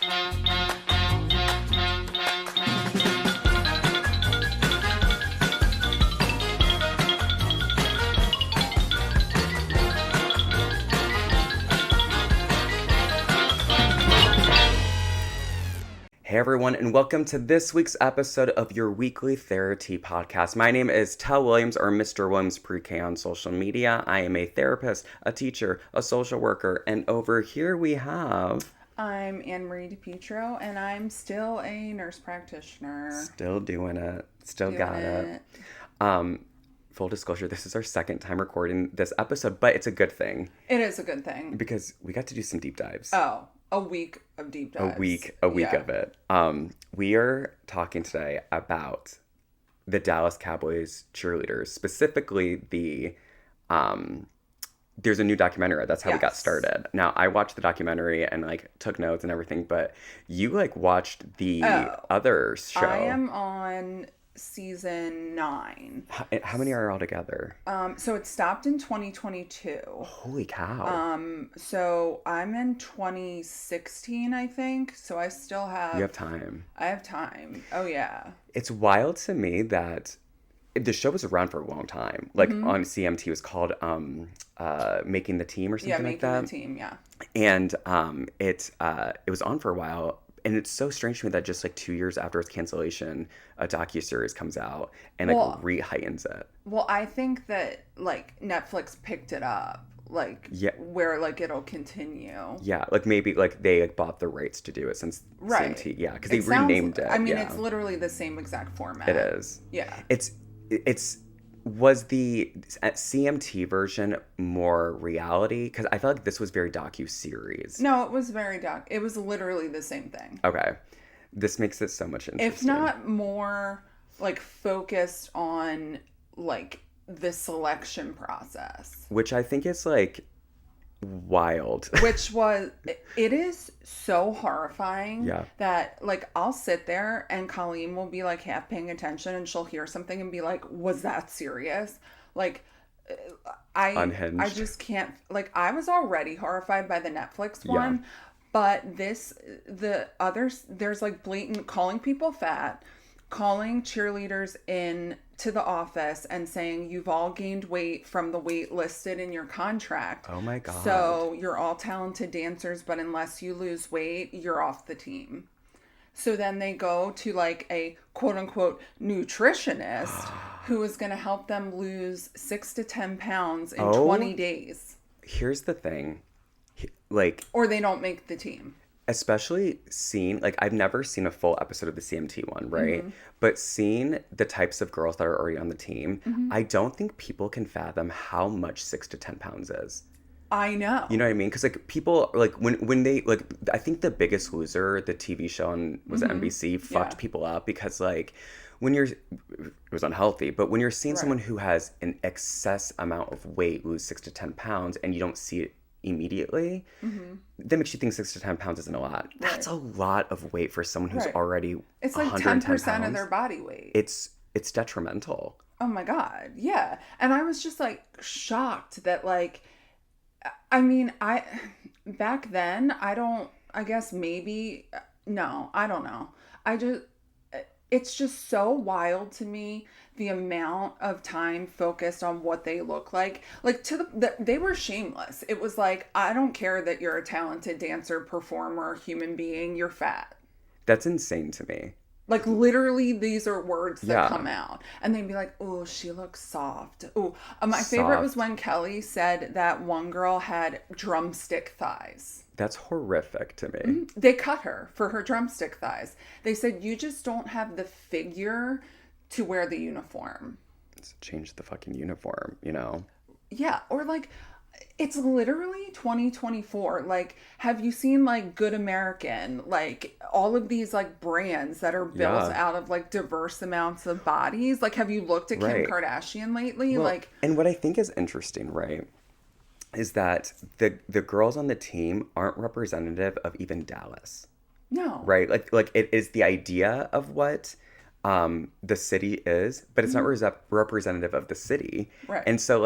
Hey everyone, and welcome to this week's episode of your weekly therapy podcast. My name is Tell Williams, or Mr. Williams Pre-K on social media. I am a therapist, a teacher, a social worker, and over here we have... I'm Anne-Marie DiPietro, and I'm still a nurse practitioner. Still doing it. Still got it. Full disclosure, this is our second time recording this episode, but it's a good thing. It is a good thing. Because we got to do some deep dives. Oh. A week of deep dives. A week of it. We are talking today about the Dallas Cowboys Cheerleaders, specifically the, there's a new documentary. That's how we got started. Now, I watched the documentary and, took notes and everything, but you, watched the other show. I am on season 9. How many are all together? So it stopped in 2022. Holy cow. So I'm in 2016, I think. So I still have... You have time. I have time. Oh, yeah. It's wild to me that the show was around for a long time. On CMT, it was called Making the Team or something like that. Making the Team, yeah. And it was on for a while. And it's so strange to me that just 2 years after its cancellation, a docuseries comes out and re-heightens it. Well, I think that Netflix picked it up, where it'll continue. Yeah, maybe they bought the rights to do it since CMT. Yeah, because they renamed it. I mean, it's literally the same exact format. It is. Yeah. Was the CMT version more reality? Because I felt like this was very docu-series. No, it was very it was literally the same thing. Okay. This makes it so much interesting. If not more, focused on, the selection process. Which I think is, wild. Which was, it is so horrifying that, I'll sit there and Colleen will be, half paying attention and she'll hear something and be like, was that serious? Unhinged. I just can't, I was already horrified by the Netflix one, but the others, there's, blatant calling people fat, calling cheerleaders in to the office and saying you've all gained weight from the weight listed in your contract. Oh my God. So you're all talented dancers, but unless you lose weight, you're off the team. So then they go to a quote unquote nutritionist who is going to help them lose 6 to 10 pounds in 20 days. Here's the thing. Or they don't make the team. Especially seeing, I've never seen a full episode of the CMT one, right? Mm-hmm. But seeing the types of girls that are already on the team, I don't think people can fathom how much 6 to 10 pounds is. I know. You know what I mean? Because, people, when they, I think The Biggest Loser, the TV show on, was it NBC, fucked people up because, when you're, it was unhealthy, but when you're seeing someone who has an excess amount of weight lose 6 to 10 pounds and you don't see it immediately, that makes you think 6 to 10 pounds isn't a lot. Right. That's a lot of weight for someone who's already it's 10% of their body weight. It's detrimental. Oh my God, yeah. And I was just shocked that I mean, back then, I don't know. It's just so wild to me, the amount of time focused on what they look like. They were shameless. It was I don't care that you're a talented dancer, performer, human being, you're fat. That's insane to me. Literally, these are words that come out. And they'd be like, oh, she looks soft. Oh, my favorite was when Kelly said that one girl had drumstick thighs. That's horrific to me. Mm-hmm. They cut her for her drumstick thighs. They said, you just don't have the figure to wear the uniform. Let's change the fucking uniform, you know? Yeah, or it's literally 2024. Have you seen Good American? All of these brands that are built out of diverse amounts of bodies. Have you looked at Kim Kardashian lately? Well, and what I think is interesting, right, is that the girls on the team aren't representative of even Dallas. No. Right? It is the idea of what the city is, but it's not representative of the city. Right. And so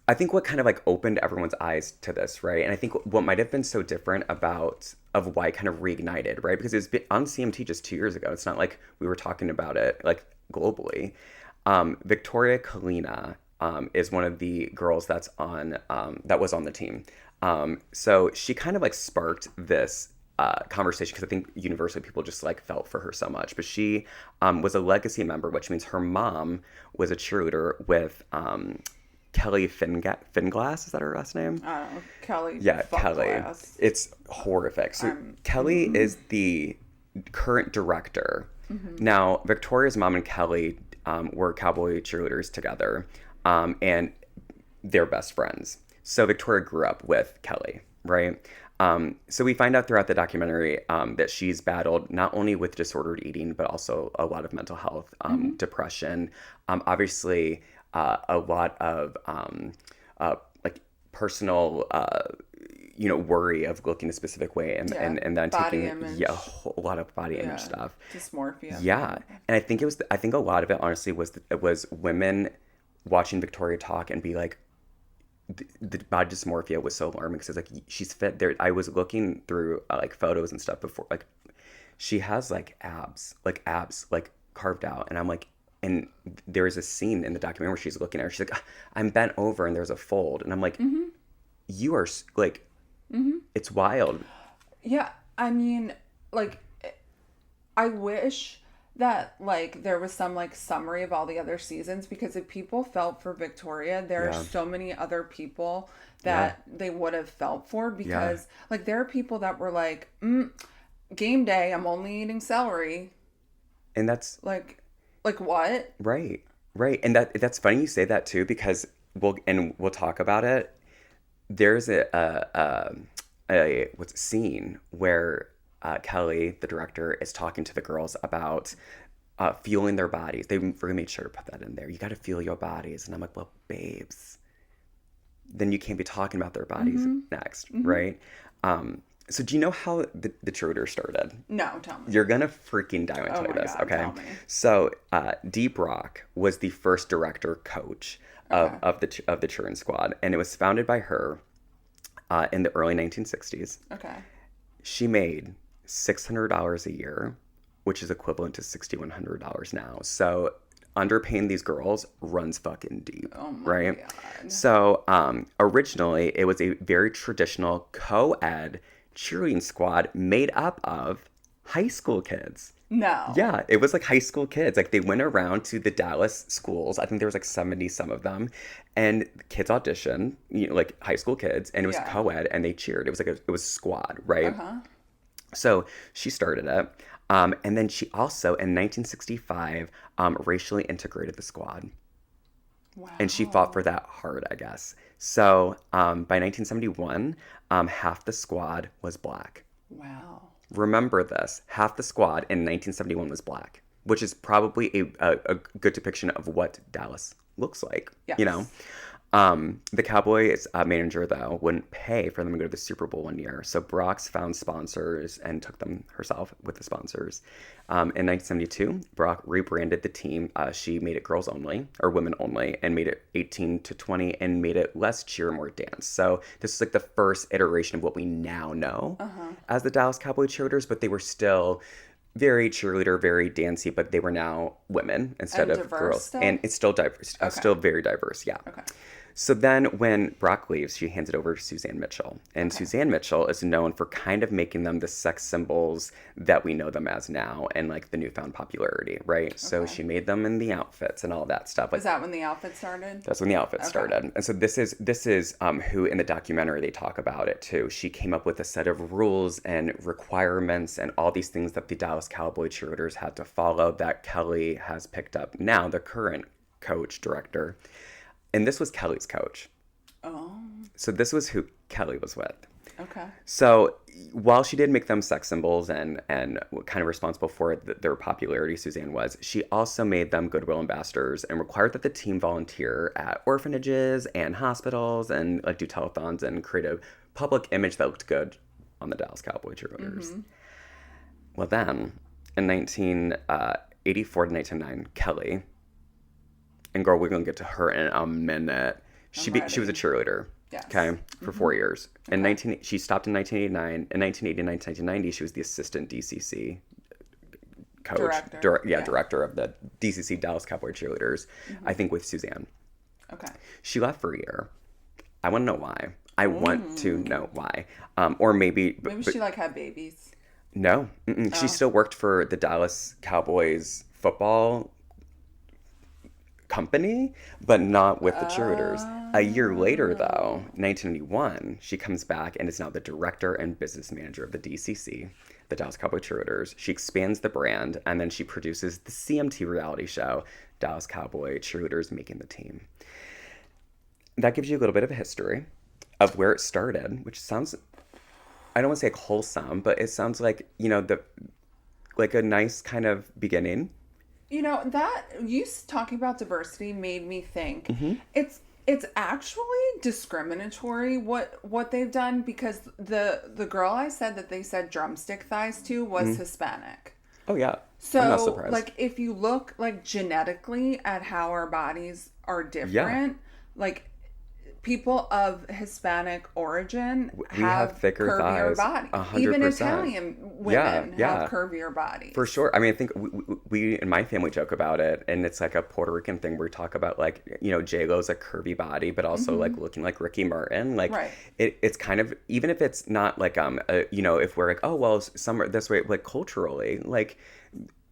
I think what kind of like opened everyone's eyes to this, right? And I think what might have been so different of why it kind of reignited, right? Because it's been on CMT just 2 years ago. It's not like we were talking about it like globally. Victoria Kalina is one of the girls that's on that was on the team. So she kind of like sparked this conversation because I think universally people just like felt for her so much. But she was a legacy member, which means her mom was a cheerleader with Kelly Finglass. Is that her last name? Kelly. Yeah, Kelly. Glass. It's horrific. So Kelly is the current director. Now, Victoria's mom and Kelly were cowboy cheerleaders together, and they're best friends. So Victoria grew up with Kelly, right? So we find out throughout the documentary that she's battled not only with disordered eating, but also a lot of mental health, depression, obviously a lot of like personal, worry of looking a looking way and then body taking image. a lot of body image stuff. Dysmorphia. Yeah, and I think a lot of it honestly was women watching Victoria talk and be like, the body dysmorphia was so alarming because it's like she's fit there. I was looking through like photos and stuff before, like she has like abs like carved out, and I'm like, and there is a scene in the documentary where she's looking at her, she's like, I'm bent over and there's a fold, and I'm like, you are like, it's wild. Yeah, I mean, like, I wish that like there was some like summary of all the other seasons, because if people felt for Victoria, there are so many other people that they would have felt for, because like there are people that were like, game day, I'm only eating celery, and that's like what? Right, and that's funny you say that too, because we'll talk about it. There's a scene where Kelly, the director, is talking to the girls about feeling their bodies. They really made sure to put that in there. You got to feel your bodies. And I'm like, well, babes, then you can't be talking about their bodies next, right? So do you know how the cheerleader started? No, tell me. You're going to freaking die when I tell you this, God, okay? tell me. So Deep Rock was the first director coach of the cheering squad. And it was founded by her in the early 1960s. Okay. She made $600 a year, which is equivalent to $6,100 now. So underpaying these girls runs fucking deep, right? God. So originally, it was a very traditional co-ed cheerleading squad made up of high school kids. No. Yeah, it was like high school kids. Like they went around to the Dallas schools. I think there was like 70 some of them, and kids auditioned, like high school kids, and it was co-ed, and they cheered. It was like it was squad, right? So she started it, and then she also in 1965 racially integrated the squad. Wow. And she fought for that hard, I guess. So by 1971, half the squad was black. Wow. Remember this, half the squad in 1971 was black, which is probably a good depiction of what Dallas looks like, Yes. The Cowboys manager, though, wouldn't pay for them to go to the Super Bowl one year. So Brock's found sponsors and took them herself with the sponsors. In 1972, Brock rebranded the team. She made it girls only, or women only, and made it 18 to 20, and made it less cheer, more dance. So this is like the first iteration of what we now know as the Dallas Cowboys Cheerleaders, but they were still very cheerleader, very dancey, but they were now women instead of girls. Still? And it's still diverse, still very diverse, yeah. Okay. So then when Brock leaves, she hands it over to Suzanne Mitchell. And Suzanne Mitchell is known for kind of making them the sex symbols that we know them as now, and like the newfound popularity, right? So she made them in the outfits and all that stuff. Like, is that when the outfit started? That's when the outfit started. And so this is who in the documentary they talk about it too. She came up with a set of rules and requirements and all these things that the Dallas Cowboy cheerleaders had to follow that Kelly has picked up now, the current coach, director. And this was Kelly's coach. Oh. So this was who Kelly was with. Okay. So while she did make them sex symbols and kind of responsible for their popularity, Suzanne was, she also made them goodwill ambassadors and required that the team volunteer at orphanages and hospitals and like do telethons and create a public image that looked good on the Dallas Cowboy cheerleaders. Well then, in 1984 to 1999, Kelly, and girl, we're going to get to her in a minute, She was a cheerleader. Yes. Okay, for 4 years. Okay. She stopped in 1989. In 1980 and 1990, she was the assistant DCC coach. Director of the DCC Dallas Cowboys Cheerleaders. I think with Suzanne. Okay. She left for a year. I want to know why. I want to know why. Or maybe she like had babies. No. She still worked for the Dallas Cowboys football company, but not with the cheerleaders. A year later, though, 1991, she comes back and is now the director and business manager of the DCC, the Dallas Cowboys Cheerleaders. She expands the brand, and then she produces the CMT reality show, Dallas Cowboys Cheerleaders Making the Team. That gives you a little bit of a history of where it started, which sounds, I don't want to say wholesome, but it sounds like, you know, like a nice kind of beginning. You know, that you talking about diversity made me think it's actually discriminatory what they've done, because the girl I said that they said drumstick thighs to was Hispanic. Oh yeah. So I'm not surprised. like if you look like genetically at how our bodies are different, like people of Hispanic origin have thicker curvier thighs, bodies. 100%. Even Italian women have curvier bodies. For sure. I mean, I think we in my family joke about it, and it's like a Puerto Rican thing where we talk about, like, you know, J-Lo's a curvy body, but also like looking like Ricky Martin. Like, it's kind of, even if it's not like, you know, if we're like, oh, well, some are this way, like culturally, like,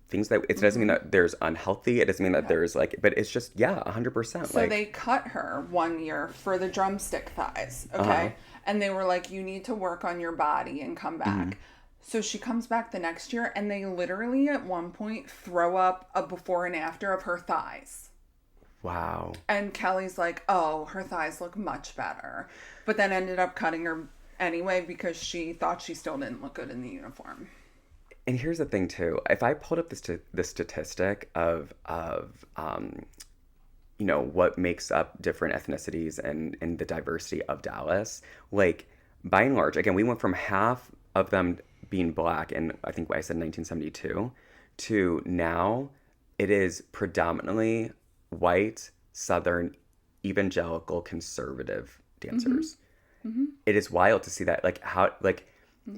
things that it doesn't mean that there's unhealthy. It doesn't mean that there's like, but it's just 100%. So they cut her 1 year for the drumstick thighs, okay, and they were like, you need to work on your body and come back. So she comes back the next year, and they literally at one point throw up a before and after of her thighs. Wow. And Kelly's like, oh, her thighs look much better, but then ended up cutting her anyway because she thought she still didn't look good in the uniform. And here's the thing too. If I pulled up the statistic of you know, what makes up different ethnicities and the diversity of Dallas, like, by and large, again, we went from half of them being black in, I think I said 1972, to now it is predominantly white, Southern, evangelical, conservative dancers. It is wild to see that, like, how, like,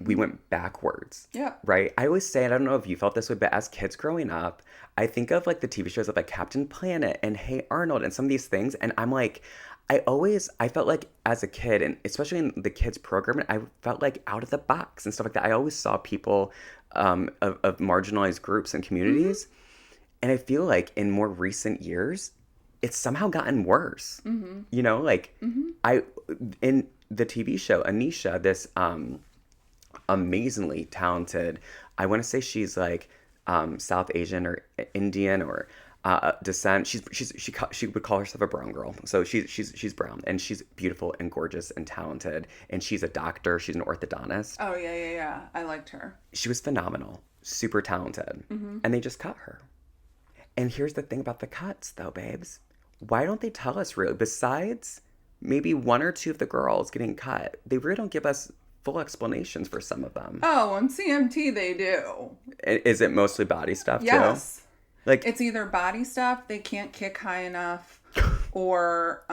we went backwards. Yeah. Right? I always say, and I don't know if you felt this way, but as kids growing up, I think of like the TV shows of like Captain Planet and Hey Arnold and some of these things. And I'm like, I felt like as a kid, and especially in the kids program, I felt like out of the box and stuff like that. I always saw people of marginalized groups and communities. And I feel like in more recent years, it's somehow gotten worse. You know, like in the TV show, Anisha, this amazingly talented, I want to say she's like South Asian or Indian or descent. She would call herself a brown girl. So she's brown, and she's beautiful and gorgeous and talented, and she's a doctor. She's an orthodontist. Oh yeah. I liked her. She was phenomenal, super talented, and they just cut her. And here's the thing about the cuts, though, babes. Why don't they tell us really? Besides maybe one or two of the girls getting cut, they really don't give us full explanations for some of them. Oh, on CMT they do. Is it mostly body stuff too? Yes. Like, it's either body stuff, they can't kick high enough, or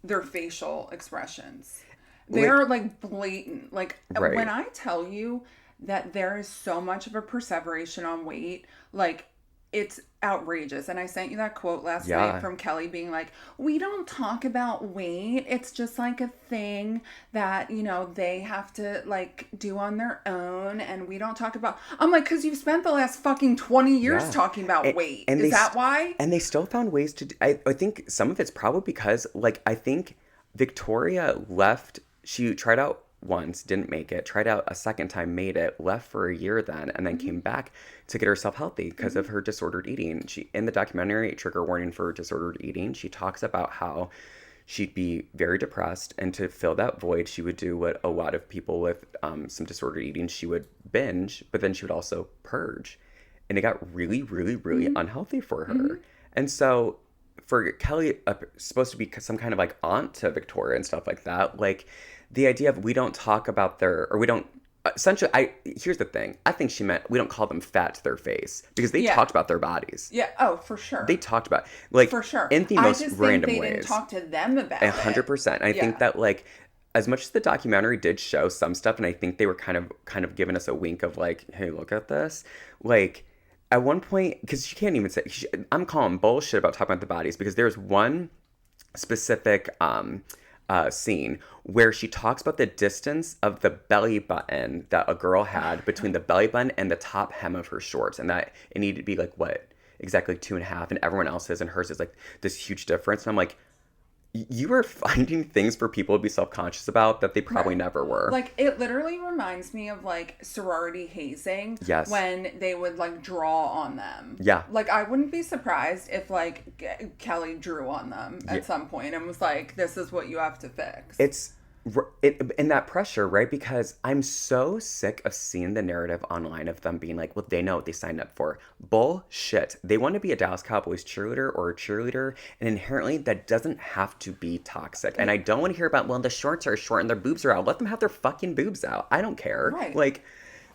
their facial expressions. They're like blatant. Like when I tell you that there is so much of a perseveration on weight, like, it's outrageous. And I sent you that quote last night from Kelly being like, we don't talk about weight. It's just like a thing that, you know, they have to like do on their own. And we don't talk about, I'm like, cause you've spent the last fucking 20 years talking about weight. And is that why? And they still found ways to, I think some of it's probably because, like, I think Victoria left, she tried out once, didn't make it, tried out a second time, made it, left for a year then, and then came back to get herself healthy because of her disordered eating. She, in the documentary, trigger warning for disordered eating, she talks about how she'd be very depressed, and to fill that void, she would do what a lot of people with some disordered eating, she would binge, but then she would also purge. And it got really, really, really unhealthy for her. And so for Kelly, supposed to be some kind of like aunt to Victoria and stuff like that, like, the idea of we don't talk about we don't essentially, here's the thing. I think she meant we don't call them fat to their face because they talked about their bodies. Yeah. Oh, for sure. They talked about like for sure in the most random ways. They didn't talk to them about it. 100%. I think that like as much as the documentary did show some stuff, and I think they were kind of giving us a wink of like, hey, look at this. Like at one point, because she can't even say, I'm calling bullshit about talking about the bodies because there's one specific scene where she talks about the distance of the belly button that a girl had between the belly button and the top hem of her shorts, and that it needed to be like what exactly 2.5, and everyone else's and hers is like this huge difference. And I'm like, you are finding things for people to be self-conscious about that they probably never were. Like, it literally reminds me of, like, sorority hazing. Yes. When they would, like, draw on them. Yeah. Like, I wouldn't be surprised if, like, Kelly drew on them at some point and was like, this is what you have to fix. And that pressure, right? Because I'm so sick of seeing the narrative online of them being like, well, they know what they signed up for. Bullshit. They want to be a Dallas Cowboys cheerleader or a cheerleader, and inherently that doesn't have to be toxic. And I don't want to hear about, well, the shorts are short and their boobs are out. Let them have their fucking boobs out. I don't care. Right. Like,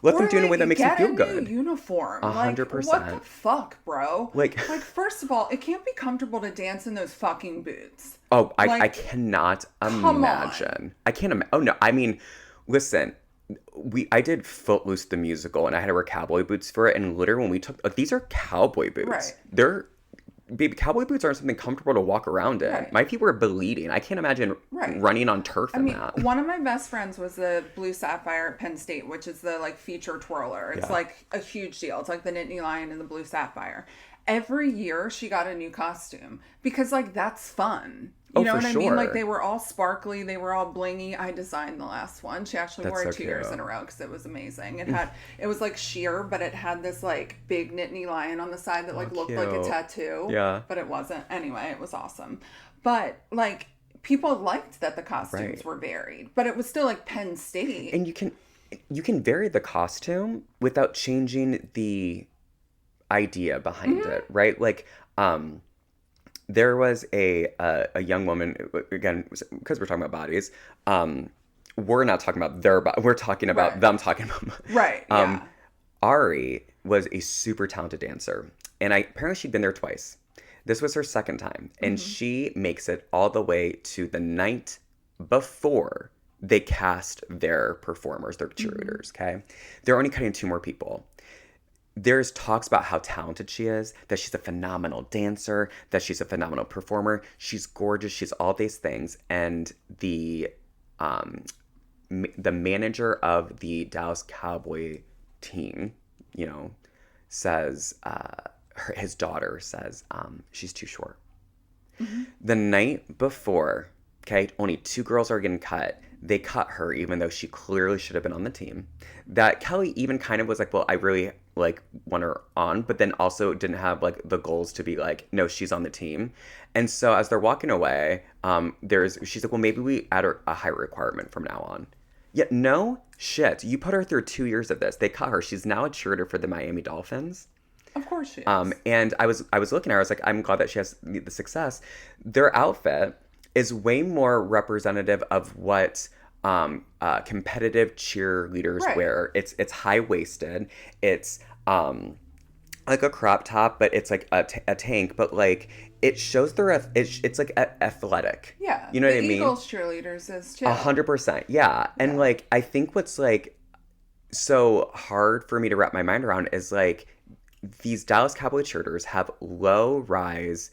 let them do it in a way that makes them feel good. Get a new uniform. 100%. Like, what the fuck, bro? Like, first of all, it can't be comfortable to dance in those fucking boots. Oh, I cannot imagine. I can't imagine. Oh, no. I mean, listen, I did Footloose the musical, and I had to wear cowboy boots for it. And literally, when we took, like, these are cowboy boots. Right. Baby, cowboy boots aren't something comfortable to walk around in. Right. My feet were bleeding. I can't imagine running on turf in that. One of my best friends was the Blue Sapphire at Penn State, which is the, like, feature twirler. It's, like, a huge deal. It's like the Nittany Lion and the Blue Sapphire. Every year, she got a new costume because, like, that's fun. You know what I mean? Like, they were all sparkly. They were all blingy. I designed the last one. She actually wore it 2 years in a row because it was amazing. It was, like, sheer, but it had this, like, big Nittany Lion on the side that, like, looked like a tattoo. Yeah. But it wasn't. Anyway, it was awesome. But, like, people liked that the costumes were varied. But it was still, like, Penn State. And you can vary the costume without changing the idea behind it, right? Like, there was a young woman, again, because we're talking about bodies, we're not talking about their body, we're talking about them talking about Ari was a super talented dancer, and apparently she'd been there twice. This was her second time, and she makes it all the way to the night before they cast their performers, their cheerleaders, okay? They're only cutting 2 more people. There's talks about how talented she is, that she's a phenomenal dancer, that she's a phenomenal performer. She's gorgeous. She's all these things. And the manager of the Dallas Cowboy team, you know, says, his daughter says, she's too short. The night before, okay, only 2 girls are getting cut. They cut her even though she clearly should have been on the team. That Kelly even kind of was like, well, I really like want her on, but then also didn't have like the goals to be like, no, she's on the team. And so as they're walking away, she's like, well, maybe we add a height requirement from now on. Yet no shit. You put her through 2 years of this. They cut her. She's now a cheerleader for the Miami Dolphins. Of course she is. And I was looking at her, I was like, I'm glad that she has the success. Their outfit is way more representative of what competitive cheerleaders wear. It's high-waisted. It's like a crop top, but it's like a tank. But like it shows it's like athletic. Yeah, you know what I mean. The Eagles cheerleaders is too. 100%. Yeah, and like I think what's like so hard for me to wrap my mind around is like these Dallas Cowboy cheerleaders have low-rise,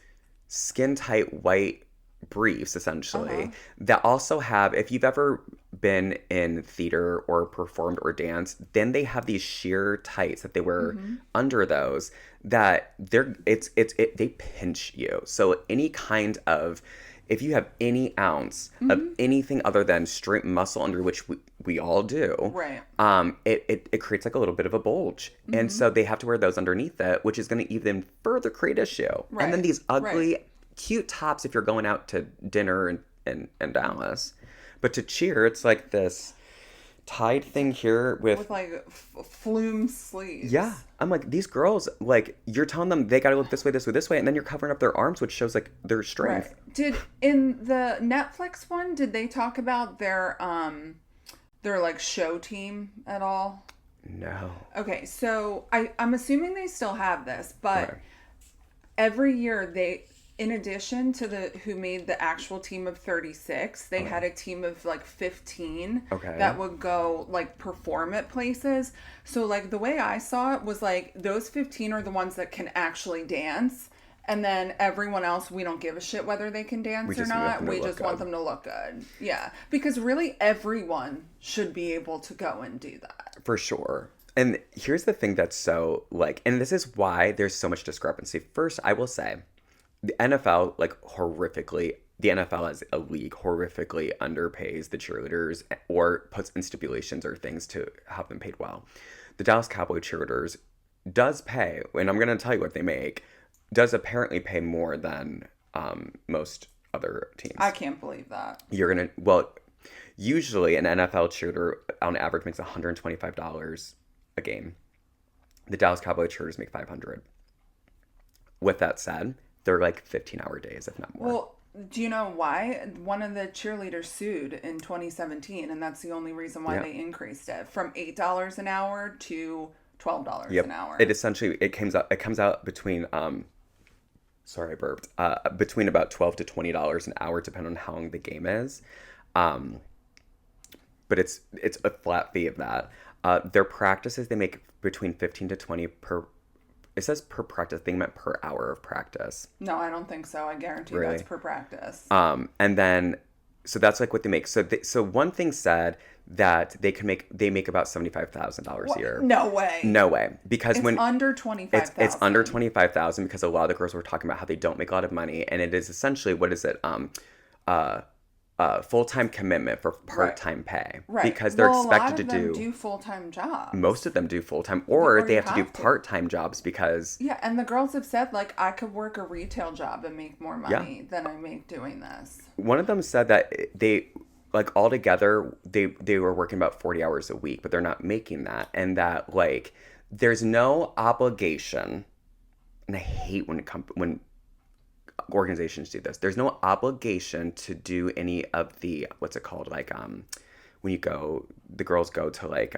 skin-tight white briefs essentially that also have, if you've ever been in theater or performed or danced, then they have these sheer tights that they wear under those that they pinch you. So any kind of, if you have any ounce of anything other than straight muscle, under which we all do, it creates like a little bit of a bulge. And so they have to wear those underneath it, which is going to even further create issue. And then these ugly cute tops if you're going out to dinner in Dallas, but to cheer it's like this tied thing here with like flume sleeves. Yeah, I'm like, these girls, like, you're telling them they gotta look this way, this way, this way, and then you're covering up their arms, which shows like their strength. Did in the Netflix one, did they talk about their their like show team at all? No. Okay, so I'm assuming they still have this, but Okay. every year they, in addition to the who made the actual team of 36, they had a team of like 15 Okay. that would go like perform at places. So like the way I saw it was like those 15 are the ones that can actually dance. And then everyone else, we don't give a shit whether they can dance or not. We just want them to look good. Yeah. Because really everyone should be able to go and do that. For sure. And here's the thing that's so, like, and this is why there's so much discrepancy. First, I will say, the NFL, like, the NFL as a league horrifically underpays the cheerleaders or puts in stipulations or things to have them paid well. The Dallas Cowboys Cheerleaders does pay, and I'm going to tell you what they make, does apparently pay more than most other teams. I can't believe that. Usually an NFL cheerleader on average makes $125 a game. The Dallas Cowboys cheerleaders make $500. With that said, they're like 15-hour days, if not more. Well, do you know why? One of the cheerleaders sued in 2017, and that's the only reason why they increased it from $8 an hour to $12 an hour. It comes out between sorry, I burped. Between about $12 to $20 an hour, depending on how long the game is. But it's a flat fee of that. Their practices, they make between 15 to 20 per. It says per practice. They meant per hour of practice. No, I don't think so. I guarantee Really? That's per practice. And then so that's like what they make. So one thing said that they make about $75,000 a year. No way. No way. Because it's under 25,000. It's under 25,000 because a lot of the girls were talking about how they don't make a lot of money, and it is essentially, what is it? Full-time commitment for part-time pay. Right. Because they're expected to do full-time jobs. Most of them do full-time, or they have to do part-time jobs because... Yeah, and the girls have said, like, I could work a retail job and make more money than I make doing this. One of them said that they, like, altogether, they were working about 40 hours a week, but they're not making that. And that, like, there's no obligation, and I hate when organizations do this. There's no obligation to do any of the, what's it called, like when the girls go to like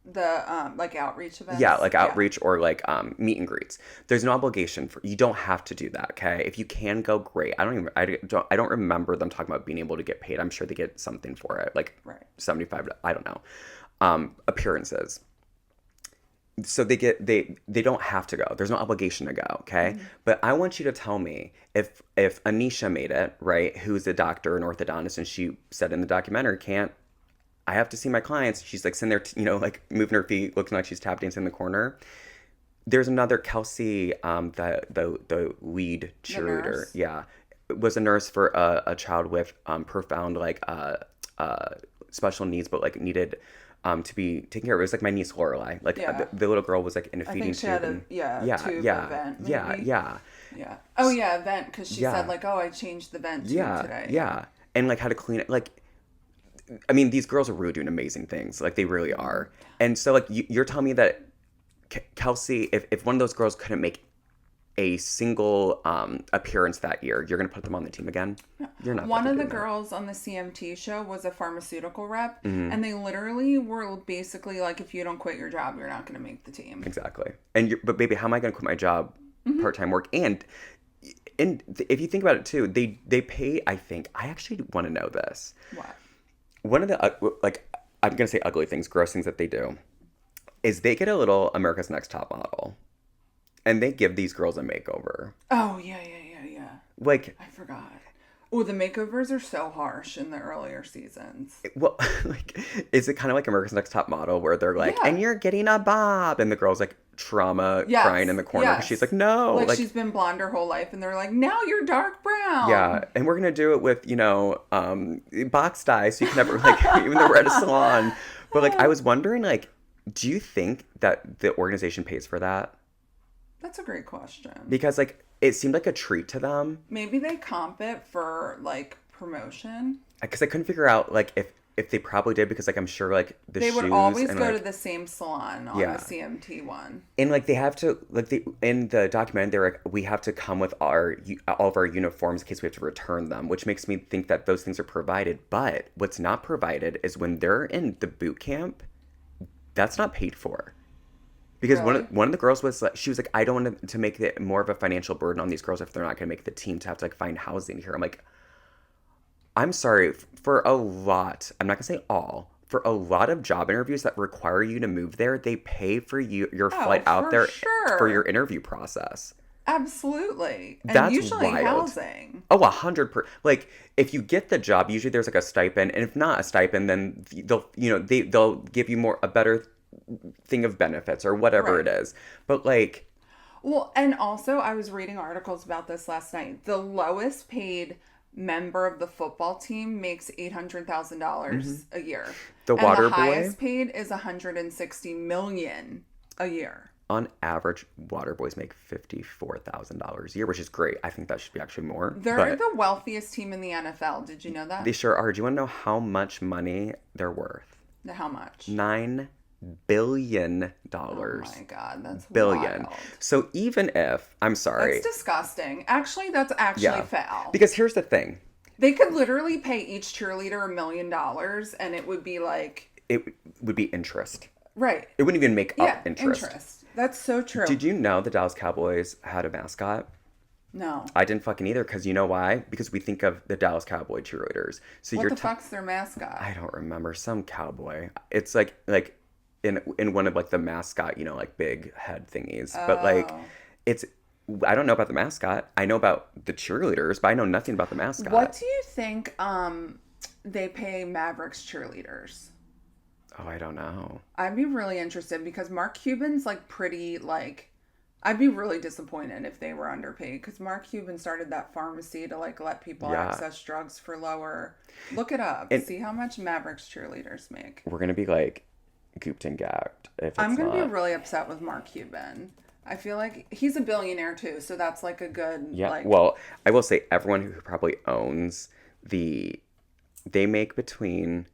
the like outreach events. Yeah, like outreach or like meet and greets. There's no obligation you don't have to do that, okay? If you can go, great. I don't remember them talking about being able to get paid. I'm sure they get something for it, like 75, I don't know. Appearances. So they don't have to go. There's no obligation to go, okay? Mm-hmm. But I want you to tell me if Anisha made it, right, who's a doctor, an orthodontist, and she said in the documentary, I have to see my clients. She's like sitting there, like moving her feet, looking like she's tap dancing in the corner. There's another Kelsey, the lead cheerleader. Yeah, was a nurse for a child with profound like special needs, but like needed to be taken care of. It was like my niece Lorelai. Like the little girl was like in a feeding tube. Tube event. Maybe. Yeah. Oh yeah, event, because she said like, oh, I changed the vent tube today. Yeah, and like how to clean it. Like, I mean, these girls are really doing amazing things. Like they really are. And so like you're telling me that Kelsey, if one of those girls couldn't make a single appearance that year, you're going to put them on the team again? You're not. One of the girls on the CMT show was a pharmaceutical rep, and they literally were basically like, if you don't quit your job, you're not going to make the team. Exactly. But baby, how am I going to quit my job, part-time work? And if you think about it too, they pay, I actually want to know this. What? One of the, I'm going to say ugly things, gross things that they do, is they get a little America's Next Top Model. And they give these girls a makeover. Oh, yeah. Like... I forgot. Oh, the makeovers are so harsh in the earlier seasons. Well, like, is it kind of like America's Next Top Model where they're like, and you're getting a bob, and the girl's like crying in the corner because she's like, no. Like she's been blonde her whole life, and they're like, now you're dark brown. Yeah, and we're going to do it with, box dye, so you can never, like, even though we're at a salon. But, like, I was wondering, like, do you think that the organization pays for that? That's a great question. Because, like, it seemed like a treat to them. Maybe they comp it for, like, promotion. Because I couldn't figure out, like, if they probably did, because like I'm sure like the They shoes would always and go like to the same salon on yeah. the CMT one. And like they have to like they in the documentary they're like we have to come with our all of our uniforms in case we have to return them, which makes me think that those things are provided. But what's not provided is when they're in the boot camp, that's not paid for. Because Really? one of the girls was like, she was like, I don't want to make it more of a financial burden on these girls if they're not going to make the team to have to like find housing here. I'm like, I'm sorry, for a lot, I'm not going to say all, for a lot of job interviews that require you to move there, they pay for your flight out for there for your sure. interview process. Absolutely. And That's usually wild. housing. Oh, 100%. Like, if you get the job, usually there's like a stipend, and if not a stipend, then they'll give you a better thing of benefits or whatever it Right. is. But like, Well, and also I was reading articles about this last night. The lowest paid member of the football team makes $800,000 a year. the And the water boy, highest paid is 160 million a year. on average, water boys make $54,000 a year, which is great. I think that should be actually more. They're But the wealthiest team in the NFL. Did you know that? they sure are. Do you want to know how much money they're worth? How much? $9 billion. Oh my God, that's Billion. wild. So even if, I'm sorry. That's disgusting. Actually, that's actually foul. Because here's the thing. They could literally pay each cheerleader $1 million and it would be like... It would be interest. Right. It wouldn't even make up interest. That's so true. Did you know the Dallas Cowboys had a mascot? No. I didn't fucking either, because you know why? Because we think of the Dallas Cowboy Cheerleaders. So What the fuck's their mascot? I don't remember. Some cowboy. It's like in one of like the mascot, like big head thingies. But like Oh. it's I don't know about the mascot. I know about the cheerleaders, but I know nothing about the mascot. What do you think they pay Mavericks cheerleaders? Oh, I don't know. I'd be really interested because Mark Cuban's like pretty like... I'd be really disappointed if they were underpaid because Mark Cuban started that pharmacy to like let people access drugs for lower. Look it up. And see how much Mavericks cheerleaders make. We're gonna be like gooped and gagged if it's I'm gonna not. be really upset with Mark Cuban. I feel like he's a billionaire too, so that's like a good like... Well, I will say everyone who probably owns they make between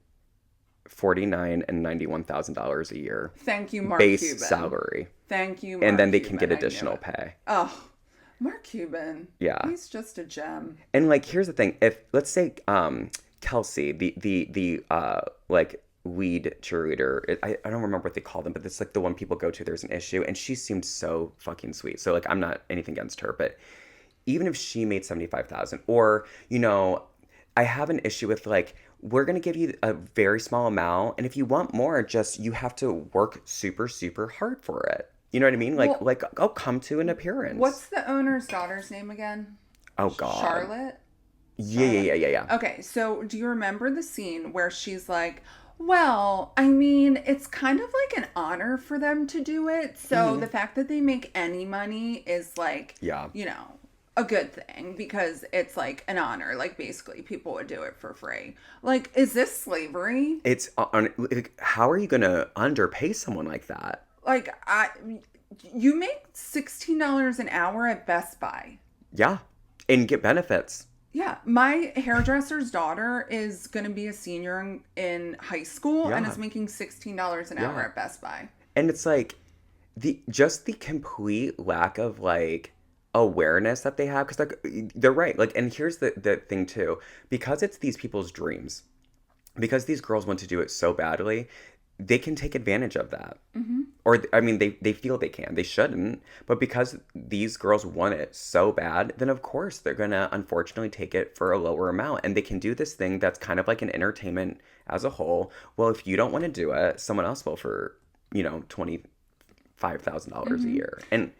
$49,000 and $91,000 a year. Thank you, Mark base Cuban. salary. Thank you, Mark And then they Cuban. can get additional pay. Oh, Mark Cuban. Yeah. He's just a gem. And like, here's the thing: if let's say Kelsey, the like lead cheerleader, I don't remember what they call them, but it's like the one people go to. There's an issue, and she seemed so fucking sweet. So like, I'm not anything against her, but even if she made 75,000, or I have an issue with like, we're going to give you a very small amount. And if you want more, you have to work super, super hard for it. You know what I mean? Like, I'll come to an appearance. What's the owner's daughter's name again? Oh, God. Charlotte? Yeah. Okay, so do you remember the scene where she's like, well, I mean, it's kind of like an honor for them to do it. So the fact that they make any money is like, a good thing because it's like an honor. Like basically people would do it for free. Like, is this slavery? It's how are you going to underpay someone like that? Like, you make $16 an hour at Best Buy. Yeah. And get benefits. Yeah. My hairdresser's daughter is going to be a senior in high school and is making $16 an hour at Best Buy. And it's like the complete lack of like awareness that they have, because like they're right. Like, and here's the thing too, because it's these people's dreams, because these girls want to do it so badly, they can take advantage of that. Or I mean, they feel they can. They shouldn't, but because these girls want it so bad, then of course they're gonna unfortunately take it for a lower amount, and they can do this thing that's kind of like an entertainment as a whole. Well, if you don't want to do it, someone else will for $25,000 a year.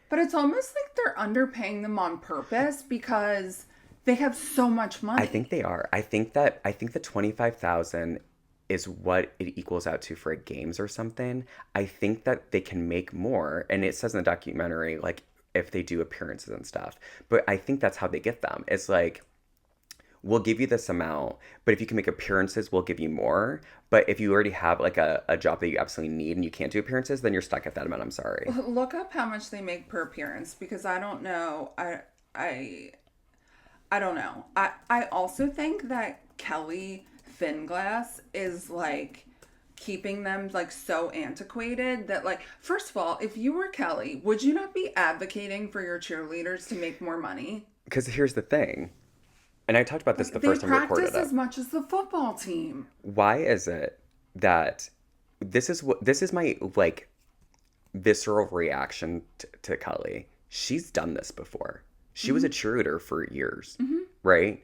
But it's almost like they're underpaying them on purpose because they have so much money. I think they are. I think the 25,000 is what it equals out to for games or something. I think that they can make more, and it says in the documentary like if they do appearances and stuff. But I think that's how they get them. It's like, we'll give you this amount, but if you can make appearances, we'll give you more. But if you already have like a job that you absolutely need and you can't do appearances, then you're stuck at that amount. I'm sorry. Look up how much they make per appearance because I don't know. I don't know. I also think that Kelly thin glass is like keeping them like so antiquated that, like, first of all, if you were Kelly, would you not be advocating for your cheerleaders to make more money? Because here's the thing, and I talked about this the first time we recorded it. They practice as much as the football team. Why is it that this is my like visceral reaction to Kelly? She's done this before. She was a cheerleader for years, right?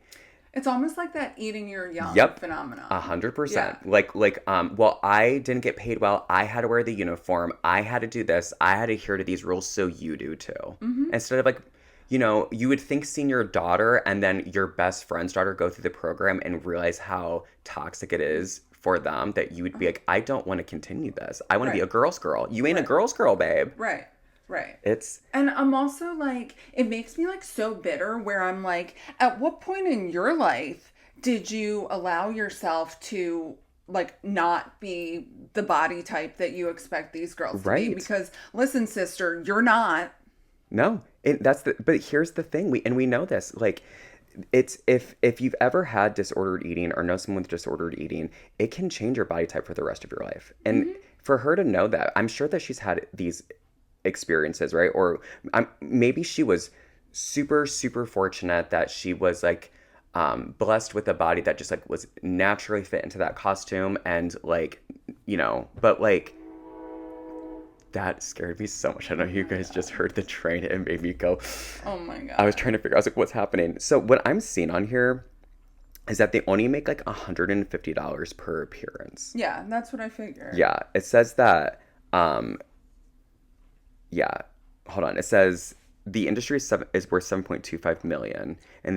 It's almost like that eating your young phenomenon. 100%. Well, I didn't get paid well. I had to wear the uniform. I had to do this. I had to adhere to these rules, so you do too. Instead of like, you know, you would think seeing your daughter and then your best friend's daughter go through the program and realize how toxic it is for them, that you would be like, I don't want to continue this. I want to be a girl's girl. You ain't a girl's girl, babe. Right. Right. And I'm also like, it makes me like so bitter where I'm like, at what point in your life did you allow yourself to like not be the body type that you expect these girls to be? Because listen, sister, you're not. No. But here's the thing. We know this. Like, it's if you've ever had disordered eating or know someone with disordered eating, it can change your body type for the rest of your life. And for her to know that, I'm sure that she's had these experiences, right? Or maybe she was super, super fortunate that she was like blessed with a body that just like was naturally fit into that costume, and like, you know, but like that scared me so much. I know you guys just heard the train and made me go, oh my God. I was trying to figure, I was like, what's happening? So what I'm seeing on here is that they only make like $150 per appearance. Yeah, that's what I figured. Yeah, it says that yeah, hold on. It says the industry is worth $7.25 million, and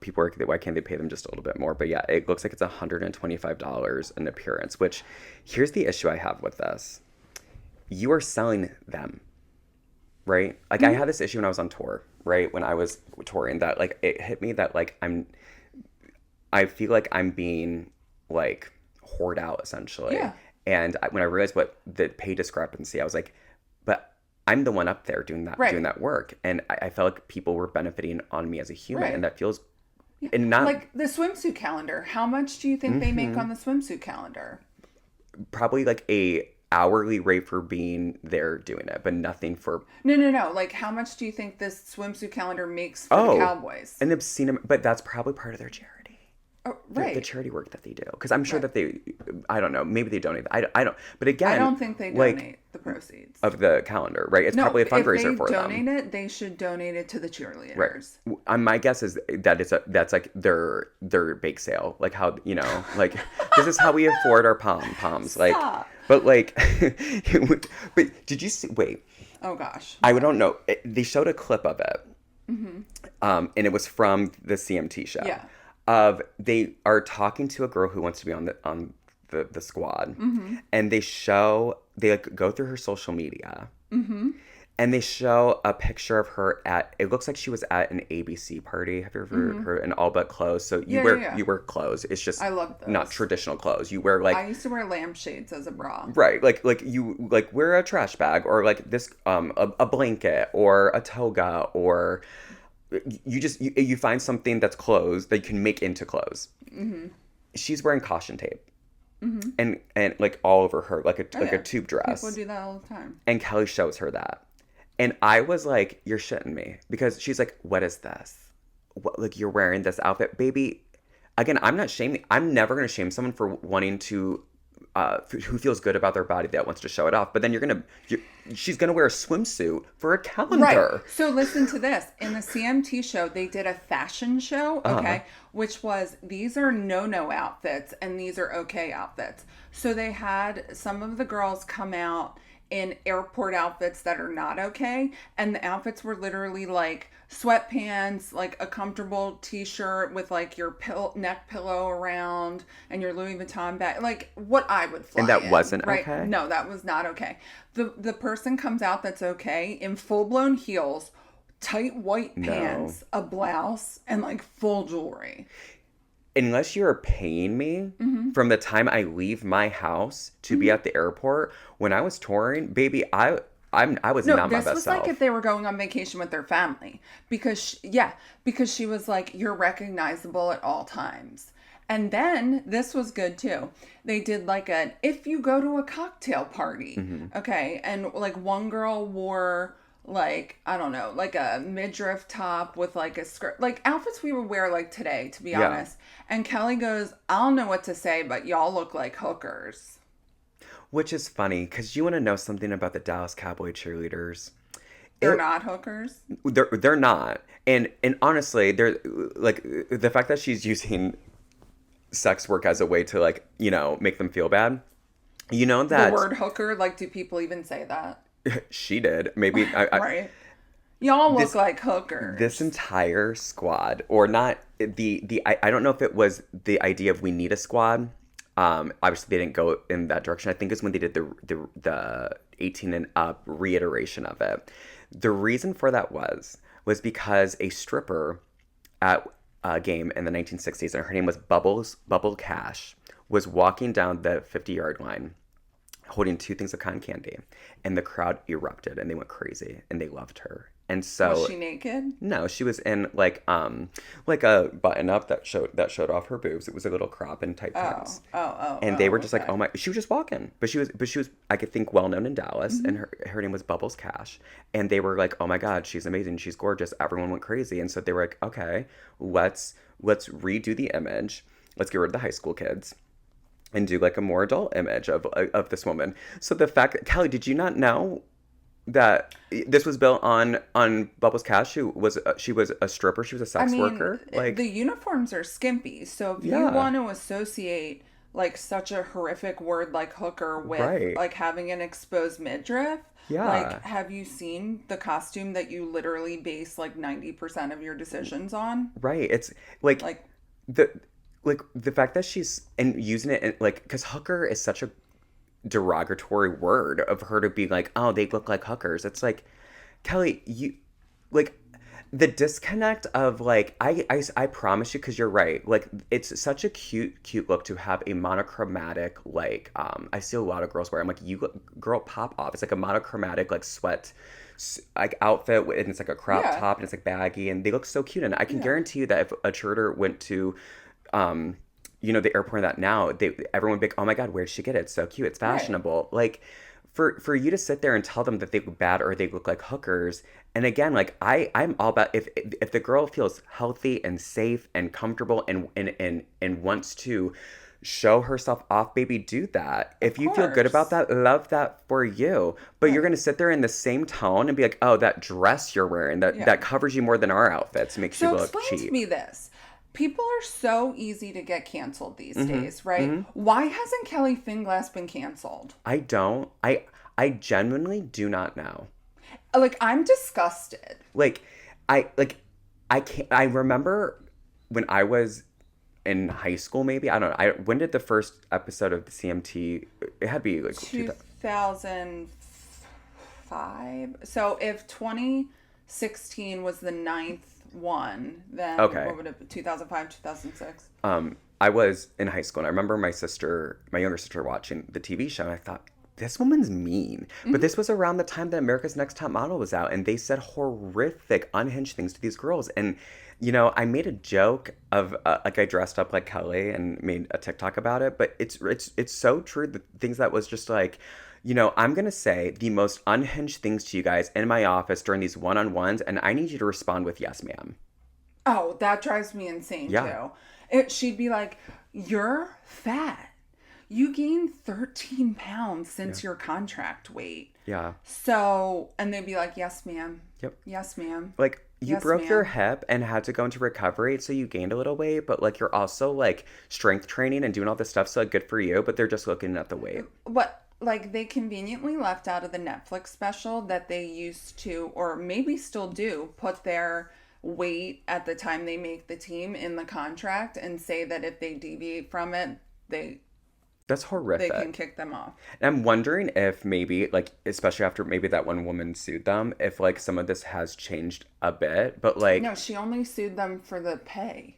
people are, why can't they pay them just a little bit more? But yeah, it looks like it's $125 an appearance. Which, here's the issue I have with this: you are selling them, right? Like I had this issue when I was on tour, right? When I was touring, that like it hit me that like I feel like I'm being like whored out essentially. Yeah. And when I realized what the pay discrepancy, I was like, but I'm the one up there doing that work, and I felt like people were benefiting on me as a human, and that feels, and not like the swimsuit calendar. How much do you think they make on the swimsuit calendar? Probably like a hourly rate for being there doing it, but nothing for no. Like, how much do you think this swimsuit calendar makes for the Cowboys? An obscene, but that's probably part of their charity. Oh, right. The charity work that they do. Because I'm sure that they, I don't know, maybe they donate. I don't, but again. I don't think they donate the proceeds. Of the calendar, right? It's probably a fundraiser for them. If they donate it, they should donate it to the cheerleaders. Right. My guess is that that's like their bake sale. Like how, you know, like this is how we afford our poms. Like, Stop. But like, but did you see, wait. Oh gosh. I don't know. They showed a clip of it. And it was from the CMT show. Yeah. They are talking to a girl who wants to be on the squad, and they like go through her social media, and they show a picture of her it looks like she was at an ABC party. Have you ever heard an all but clothes? So you wear clothes. It's just, I love those. Not traditional clothes. You wear like, I used to wear lampshades as a bra. Right, like you like wear a trash bag, or like this a blanket or a toga, or you find something that's clothes that you can make into clothes. She's wearing caution tape, and like all over her, like a tube dress. People do that all the time. And Kelly shows her that, and I was like, "You're shitting me," because she's like, "What is this? What, like you're wearing this outfit, baby?" Again, I'm not shaming. I'm never gonna shame someone for wanting to. Who feels good about their body that wants to show it off, but then she's gonna wear a swimsuit for a calendar. Right. So listen to this. In the CMT show, they did a fashion show, which was, these are no outfits and these are okay outfits. So they had some of the girls come out in airport outfits that are not okay, and the outfits were literally like sweatpants, like a comfortable t-shirt with like your neck pillow around and your Louis Vuitton bag, like what I would fly in. And that in, wasn't right? okay? No, that was not okay. The person comes out that's okay in full-blown heels, tight white pants, a blouse, and like full jewelry. Unless you're paying me from the time I leave my house to be at the airport. When I was touring, baby, I was not my best self. This was like if they were going on vacation with their family, because she was like, you're recognizable at all times. And then this was good too. They did like an if you go to a cocktail party. Mm-hmm. Okay. And like one girl wore like, I don't know, like a midriff top with like a skirt, like outfits we would wear like today, to be honest. And Kelly goes, I don't know what to say, but y'all look like hookers. Which is funny because you want to know something about the Dallas Cowboy Cheerleaders. They're not hookers. They're not, and honestly, they're like the fact that she's using sex work as a way to like make them feel bad. You know that the word hooker, like, do people even say that? She did. Maybe right. Y'all look like hookers. This entire squad, or not I don't know if it was the idea of we need a squad. Obviously they didn't go in that direction. I think it's when they did the 18 and up reiteration of it. The reason for that was because a stripper at a game in the 1960s, and her name was Bubble Cash, was walking down the 50-yard line holding 2 things of cotton candy, and the crowd erupted and they went crazy and they loved her. And so was she naked? No, she was in like a button up that showed off her boobs. It was a little crop and tight pants. And they were just like, oh my, she was just walking. But she was I could think well known in Dallas, and her name was Bubbles Cash. And they were like, oh my God, she's amazing, she's gorgeous. Everyone went crazy. And so they were like, okay, let's redo the image. Let's get rid of the high school kids and do like a more adult image of this woman. So the fact that, Kelly, did you not know that this was built on Bubbles Cash, who was she was a stripper, she was a sex worker? Like, the uniforms are skimpy, so if you want to associate like such a horrific word like hooker with like having an exposed midriff, like, have you seen the costume that you literally base like 90% of your decisions on? Right. It's like the fact that she's and using it, and like, because hooker is such a derogatory word of her to be like, oh, they look like hookers. It's like, Kelly, you like the disconnect of like, I promise you, because you're right, like it's such a cute look to have a monochromatic like I see a lot of girls wear. I'm like, you girl, pop off. It's like a monochromatic like sweat like outfit, and it's like a crop top, and it's like baggy, and they look so cute. And I can guarantee you that if a cheerleader went to the airport that now, everyone would be like, oh my God, where'd she get it? It's so cute. It's fashionable. Right. Like, for you to sit there and tell them that they look bad or they look like hookers. And again, like, I'm all about, if the girl feels healthy and safe and comfortable and wants to show herself off, baby, do that. If you feel good about that, love that for you. But you're going to sit there in the same tone and be like, oh, that dress you're wearing, that covers you more than our outfits, makes you look cheap. So explain to me this. People are so easy to get canceled these days, right? Why hasn't Kelly Finglass been canceled? I don't. I genuinely do not know. Like, I'm disgusted. I can't. I remember when I was in high school, maybe. I don't know. When did the first episode of the CMT? It had to be like 2005. So if 2016 was the 9th one, then what would it be? 2005, 2006? I was in high school, and I remember my younger sister, watching the TV show, and I thought, this woman's mean. But this was around the time that America's Next Top Model was out, and they said horrific, unhinged things to these girls. And, I made a joke of, like, I dressed up like Kelly and made a TikTok about it, but it's so true, the things that was just like, I'm going to say the most unhinged things to you guys in my office during these one-on-ones, and I need you to respond with yes, ma'am. Oh, that drives me insane, too. She'd be like, you're fat. You gained 13 pounds since your contract weight. Yeah. So, and they'd be like, yes, ma'am. Yep. Yes, ma'am. Like, you broke your hip and had to go into recovery, so you gained a little weight, but like, you're also like strength training and doing all this stuff, so like, good for you, but they're just looking at the weight. But like, they conveniently left out of the Netflix special that they used to, or maybe still do, put their weight at the time they make the team in the contract and say that if they deviate from it, that's horrific. They can kick them off. And I'm wondering if maybe, like, especially after maybe that one woman sued them, if like some of this has changed a bit, but like... No, she only sued them for the pay.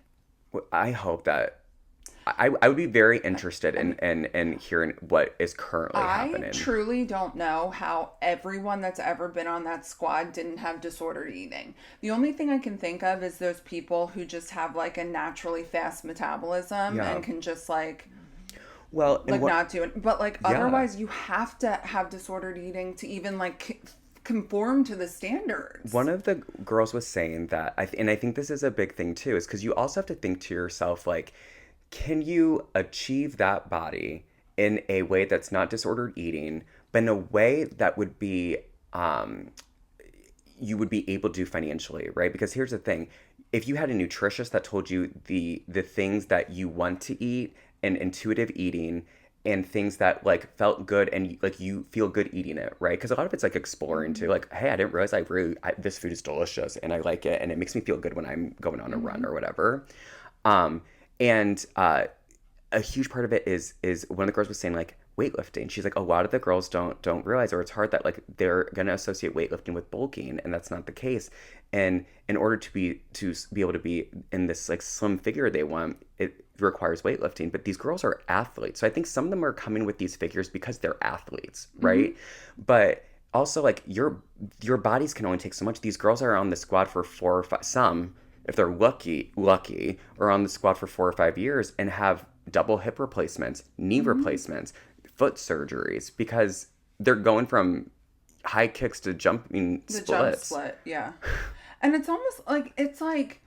I hope that... I would be very interested in hearing what is currently happening. I truly don't know how everyone that's ever been on that squad didn't have disordered eating. The only thing I can think of is those people who just have like a naturally fast metabolism and can just like not do it. But like otherwise you have to have disordered eating to even like conform to the standards. One of the girls was saying that, and I think this is a big thing too, is because you also have to think to yourself, like, can you achieve that body in a way that's not disordered eating, but in a way that would be, you would be able to do financially, right? Because here's the thing. If you had a nutritionist that told you the things that you want to eat and intuitive eating and things that like felt good and like you feel good eating it, right? Because a lot of it's like exploring too. Like, hey, I didn't realize this food is delicious and I like it and it makes me feel good when I'm going on a run or whatever. And a huge part of it is one of the girls was saying like weightlifting. She's like, a lot of the girls don't realize, or it's hard that like they're gonna associate weightlifting with bulking, and that's not the case. And in order to be able to be in this like slim figure they want, it requires weightlifting. But these girls are athletes, so I think some of them are coming with these figures because they're athletes, right? But also like your bodies can only take so much. These girls are on the squad for 4 or 5. Some, if they're lucky, are on the squad for 4 or 5 years and have double hip replacements, knee replacements, foot surgeries, because they're going from high kicks to jumping splits. Jump split, yeah. And it's almost like,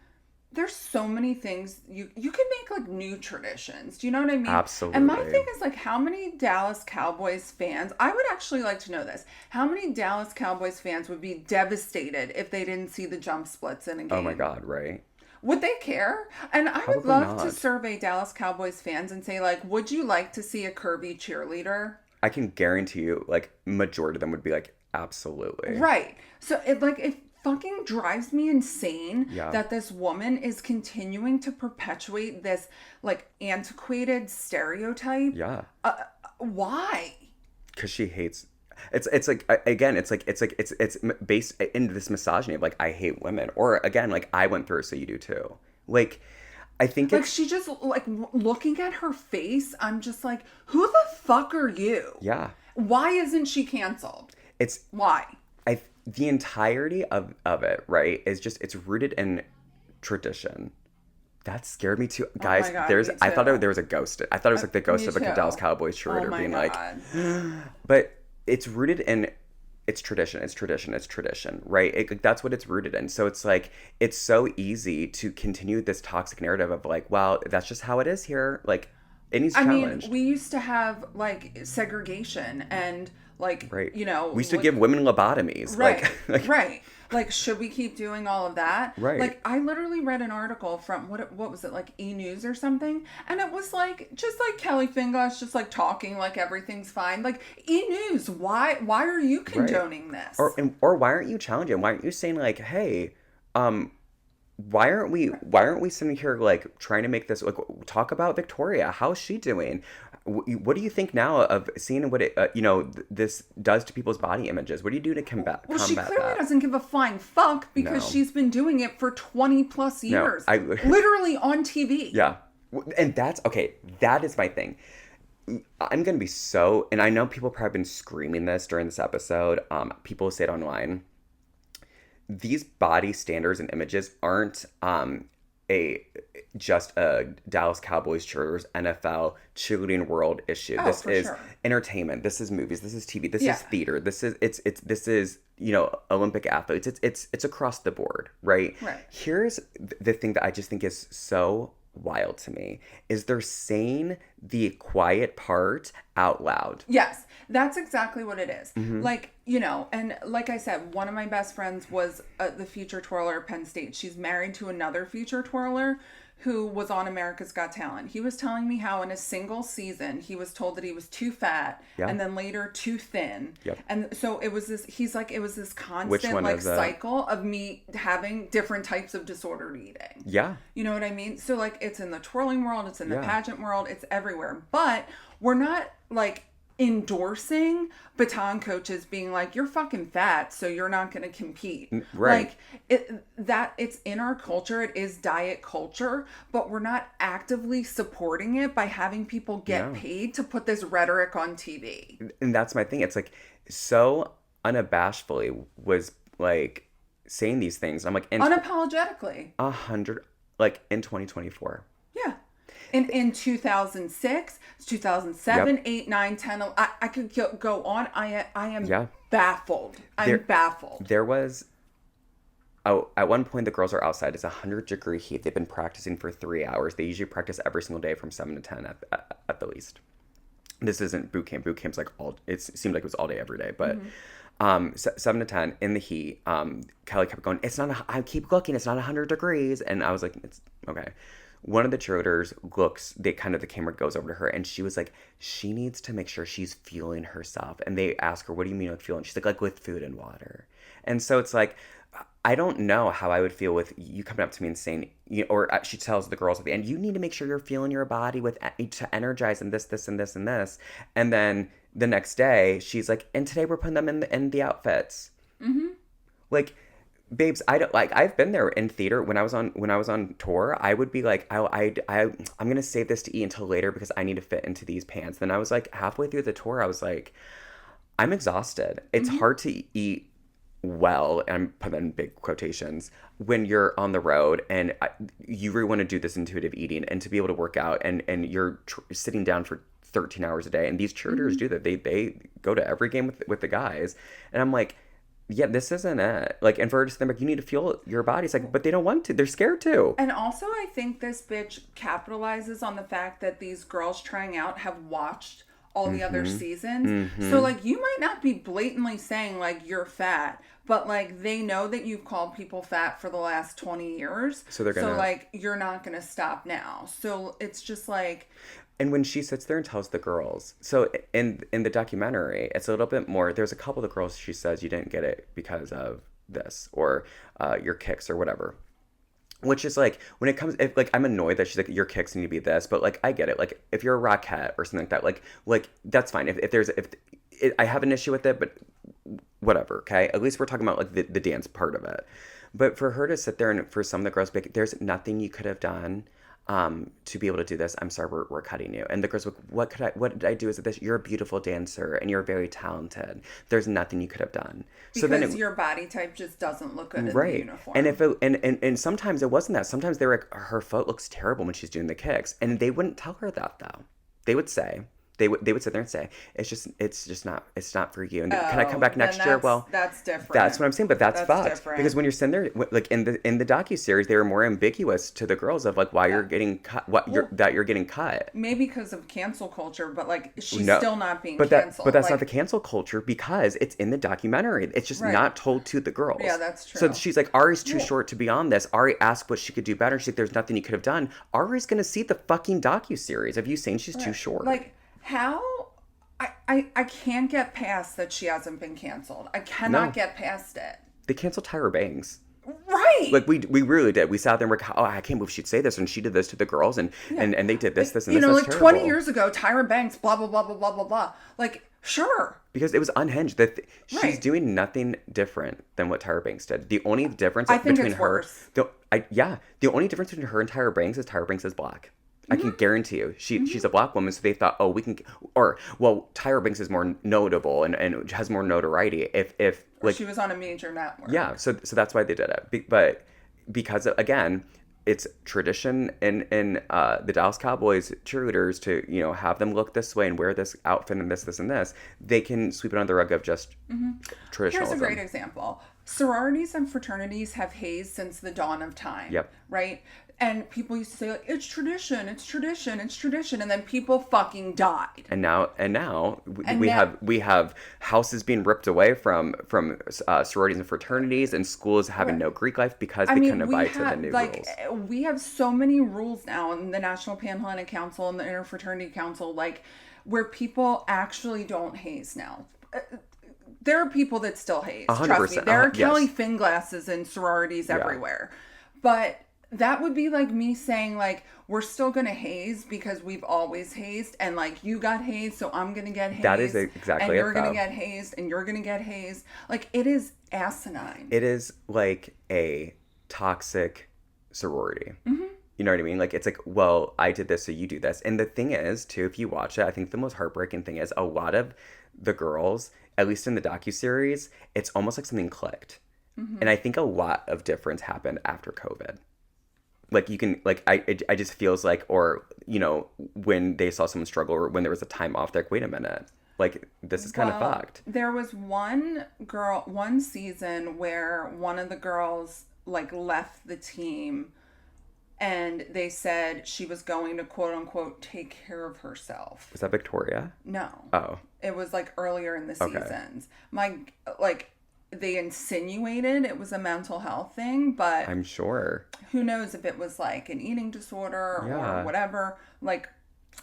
there's so many things you can make like new traditions. Do you know what I mean? Absolutely. And my thing is like, how many Dallas Cowboys fans, I would actually like to know this, how many Dallas Cowboys fans would be devastated if they didn't see the jump splits in a game? Oh my God, right? Would they care? And I would Probably love not. to survey Dallas Cowboys fans and say like, would you like to see a curvy cheerleader? I can guarantee you, like, majority of them would be like, absolutely. Right. So it fucking drives me insane Yeah. that this woman is continuing to perpetuate this like antiquated stereotype. Yeah. Why? Because she hates. It's like, again, it's based in this misogyny of like, I hate women, or again, like, I went through it, so you do too. Like, I think like she just like looking at her face, I'm just like, who the fuck are you? Yeah. Why isn't she canceled? Why? The entirety of it, right, is just, it's rooted in tradition. That scared me too, guys. Oh my God, me too. I thought there was a ghost. I thought it was like the ghost of like a Dallas Cowboys cheerleader being like, but it's rooted in. It's tradition, right? That's what it's rooted in. So it's like, it's so easy to continue this toxic narrative of like, well, that's just how it is here. Like, it needs challenged. I mean, we used to have like segregation and like, right. you know. We used to give women lobotomies. Right, like, right. Like, should we keep doing all of that? Right. Like, I literally read an article from, what was it, like E! News or something? And it was like, just like Kelly Finglas, just like talking like everything fine. Like, E! News, why are you condoning this? Or why aren't you challenging? Why aren't you saying like, hey, why aren't we sitting here like trying to make this, like, talk about Victoria? How's she doing? What do you think now of seeing what it this does to people's body images? What do you do to combat she clearly that? doesn't give a flying fuck because she's been doing it for 20 plus years. Literally on TV. Yeah. And that's okay. That is my thing. I'm going to be so, and I know people probably have been screaming this during this episode. People say it online. These body standards and images aren't just a Dallas Cowboys cheerleaders, NFL, cheerleading world issue. This is entertainment. This is movies. This is TV. This is theater. This is Olympic athletes. It's across the board, right? Right. Here's the thing that I just think is so wild to me is they're saying the quiet part out loud. Yes, that's exactly what it is. Mm-hmm. Like, and like I said, one of my best friends was the feature twirler at Penn State. She's married to another feature twirler who was on America's Got Talent. He was telling me how in a single season, he was told that he was too fat and then later too thin. Yep. And so it was this constant like cycle of me having different types of disordered eating. Yeah. You know what I mean? So like it's in the twirling world, it's in the pageant world, it's everywhere. But we're not like endorsing baton coaches being like, you're fucking fat, so you're not going to compete. Right. Like, it's in our culture. It is diet culture, but we're not actively supporting it by having people get paid to put this rhetoric on TV. And that's my thing. It's like, so unabashedly was like saying these things. I'm like, unapologetically. 100, like in 2024. Yeah. In 2006, 2007, 8, 9, 10, I could go on. I am baffled. I'm baffled. There was, at one point the girls are outside. It's 100-degree heat. They've been practicing for 3 hours. They usually practice every single day from 7 to 10 at the least. This isn't boot camp. Boot camp's like it seemed like it was all day every day, but 7 to 10 in the heat. Kelly kept going, I keep looking, it's not 100 degrees. And I was like, it's okay. One of the cheerleaders looks, the camera goes over to her, and she was like, she needs to make sure she's fueling herself. And they ask her, what do you mean with fueling? She's like with food and water. And so it's like, I don't know how I would feel with you coming up to me and saying, or she tells the girls at the end, you need to make sure you're feeling your body to energize and this, and this, and this. And then the next day, she's like, and today we're putting them in the outfits. Mm-hmm. Like, babes, I don't like. I've been there in theater when I was on tour. I would be like, I'm gonna save this to eat until later because I need to fit into these pants. Then I was like, halfway through the tour, I was like, I'm exhausted. It's hard to eat well, and I'm putting that in big quotations, when you're on the road and you really want to do this intuitive eating and to be able to work out and you're sitting down for 13 hours a day. And these cheerleaders do that. They go to every game with the guys, and I'm like, yeah, this isn't it. Like, and for her to say, like, you need to fuel your body. It's like, but they don't want to. They're scared to. And also, I think this bitch capitalizes on the fact that these girls trying out have watched all the other seasons. So, like, you might not be blatantly saying, like, you're fat, but, like, they know that you've called people fat for the last 20 years. So they're gonna... So, like, you're not gonna stop now. So, it's just, like... And when she sits there and tells the girls, so in the documentary, it's a little bit more, there's a couple of the girls she says, you didn't get it because of this, or your kicks, or whatever. Which is like, when it comes, like, I'm annoyed that she's like, your kicks need to be this, but like, I get it. Like, if you're a Rockette or something like that, like that's fine. I have an issue with it, but whatever, okay? At least we're talking about like the dance part of it. But for her to sit there and for some of the girls, like, there's nothing you could have done to be able to do this. I'm sorry, we're cutting you. And the girls were like, what did I do? Is this? You're a beautiful dancer and you're very talented. There's nothing you could have done. Because so then your body type just doesn't look good in the uniform. And and sometimes it wasn't that. Sometimes they were like, her foot looks terrible when she's doing the kicks. And they wouldn't tell her that though. They would say, they would sit there and say, it's not for you. And can I come back next year? Well, that's different. That's what I'm saying, but that's fucked. Different. Because when you're sitting there, like in the docuseries, they were more ambiguous to the girls of like why you're getting cut, you're getting cut. Maybe because of cancel culture, but like she's still not being canceled. But that's not the cancel culture because it's in the documentary. It's just not told to the girls. Yeah, that's true. So she's like, Ari's too short to be on this. Ari asked what she could do better. She's like, there's nothing you could have done. Ari's gonna see the fucking docuseries of you saying she's too short. Like, how? I can't get past that she hasn't been canceled. I cannot get past it. They canceled Tyra Banks. Right. Like, we really did. We sat there and we're like, oh, I can't believe she'd say this. And she did this to the girls. And they did this, this, and this. You know, like, 20 years ago, Tyra Banks, blah, blah, blah, blah, blah, blah, blah. Like, sure. Because it was unhinged. She's doing nothing different than what Tyra Banks did. The only difference between her... Worse. The only difference between her and Tyra Banks is black. I can guarantee you, she's a black woman, so they thought, oh, we can, Tyra Banks is more notable and has more notoriety if like she was on a major network. Yeah, so that's why they did it. But because again, it's tradition in the Dallas Cowboys cheerleaders to have them look this way and wear this outfit and this and this. They can sweep it under the rug of just traditionalism. Here's a great example. Sororities and fraternities have hazed since the dawn of time. Yep. Right? And people used to say, like, it's tradition, it's tradition, it's tradition. And then people fucking died. And now we have houses being ripped away from sororities and fraternities, and schools having no Greek life because they couldn't abide to the new rules. We have so many rules now in the National Panhellenic Council and the Interfraternity Council, like, where people actually don't haze now. There are people that still haze. 100%. Trust me. There are Kelly Finn glasses in sororities everywhere. But that would be like me saying, like, we're still gonna haze because we've always hazed, and like you got hazed, so I'm gonna get hazed. That is exactly and it, you're gonna though. get hazed, and you're gonna get hazed. Like, it is asinine. It is like a toxic sorority. Mm-hmm. You know what I mean? Like, it's like, well, I did this, so you do this. And the thing is, too, if you watch it, I think the most heartbreaking thing is a lot of the girls, at least in the docuseries, it's almost like something clicked. Mm-hmm. And I think a lot of difference happened after COVID. Like, you can, like, I just feels like, or, you know, when they saw someone struggle or when there was a time off, they're like, wait a minute. Like, this is kind of fucked. There was one season where one of the girls, like, left the team, and they said she was going to, quote unquote, take care of herself. Was that Victoria? No. Oh. It was, like, earlier in the seasons. They insinuated it was a mental health thing, but I'm sure. Who knows if it was like an eating disorder or whatever. Like,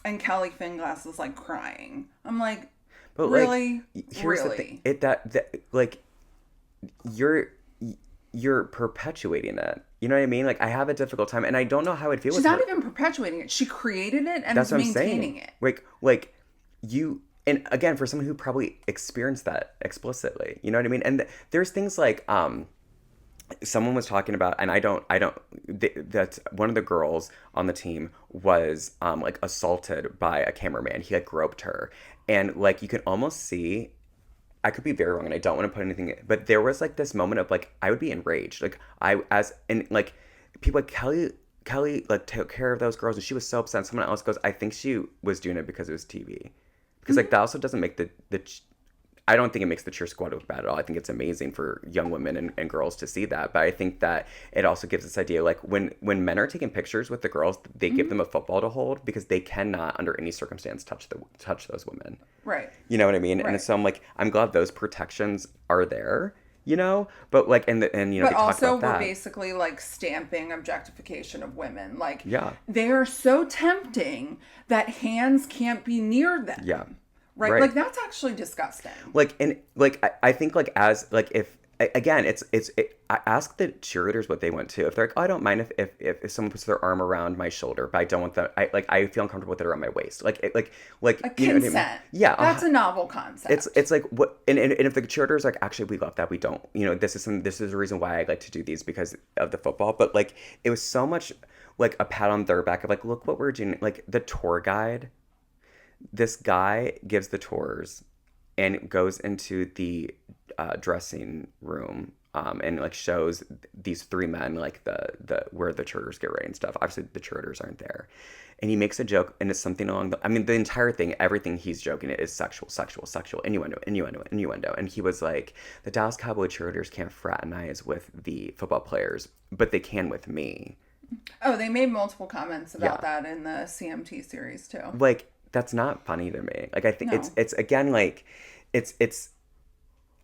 and Kelly Finglass was like crying. I'm like, but really, like, here's really? The thing. That like you're perpetuating it. You know what I mean? Like, I have a difficult time, and I don't know how I'd feel. She's not even perpetuating it. She created it and is maintaining it. Like you. And again, for someone who probably experienced that explicitly, you know what I mean? And there's things like, someone was talking about, and that one of the girls on the team was, like, assaulted by a cameraman. He, like, groped her. And, like, you can almost see, I could be very wrong, and I don't want to put anything, but there was, like, this moment of, like, I would be enraged. Like, people like Kelly, like, took care of those girls, and she was so upset. Someone else goes, I think she was doing it because it was TV. Because, like, that also doesn't make I don't think it makes the cheer squad look bad at all. I think it's amazing for young women and girls to see that. But I think that it also gives this idea, like, when men are taking pictures with the girls, they give them a football to hold because they cannot, under any circumstance, touch those women. Right. You know what I mean? Right. And so I'm like, I'm glad those protections are there. You know, but like, and you know, but also we're basically like stamping objectification of women. Like, yeah, they are so tempting that hands can't be near them. Yeah, right. Like, that's actually disgusting. Like, and like, I think, like, as like, if again, I ask the cheerleaders what they want to. If they're like, oh, I don't mind if someone puts their arm around my shoulder, but I don't want that. I feel uncomfortable with it around my waist. Like a consent. You know what I mean? Yeah, that's a novel concept. It's like what, and if the cheerleaders are like, actually, we love that, we don't. You know, this is a reason why I like to do these because of the football. But like, it was so much like a pat on their back of like, look what we're doing. Like, the tour guide, this guy gives the tours and goes into the dressing room and like shows these three men like the where the cheerleaders get ready and stuff. Obviously the cheerleaders aren't there, and he makes a joke, and it's something along the, I mean, the entire thing, everything he's joking it is sexual, innuendo, and he was like, the Dallas Cowboys cheerleaders can't fraternize with the football players, but they can with me. Oh, they made multiple comments about that in the CMT series too. Like, that's not funny to me. Like, I think it's again, like, it's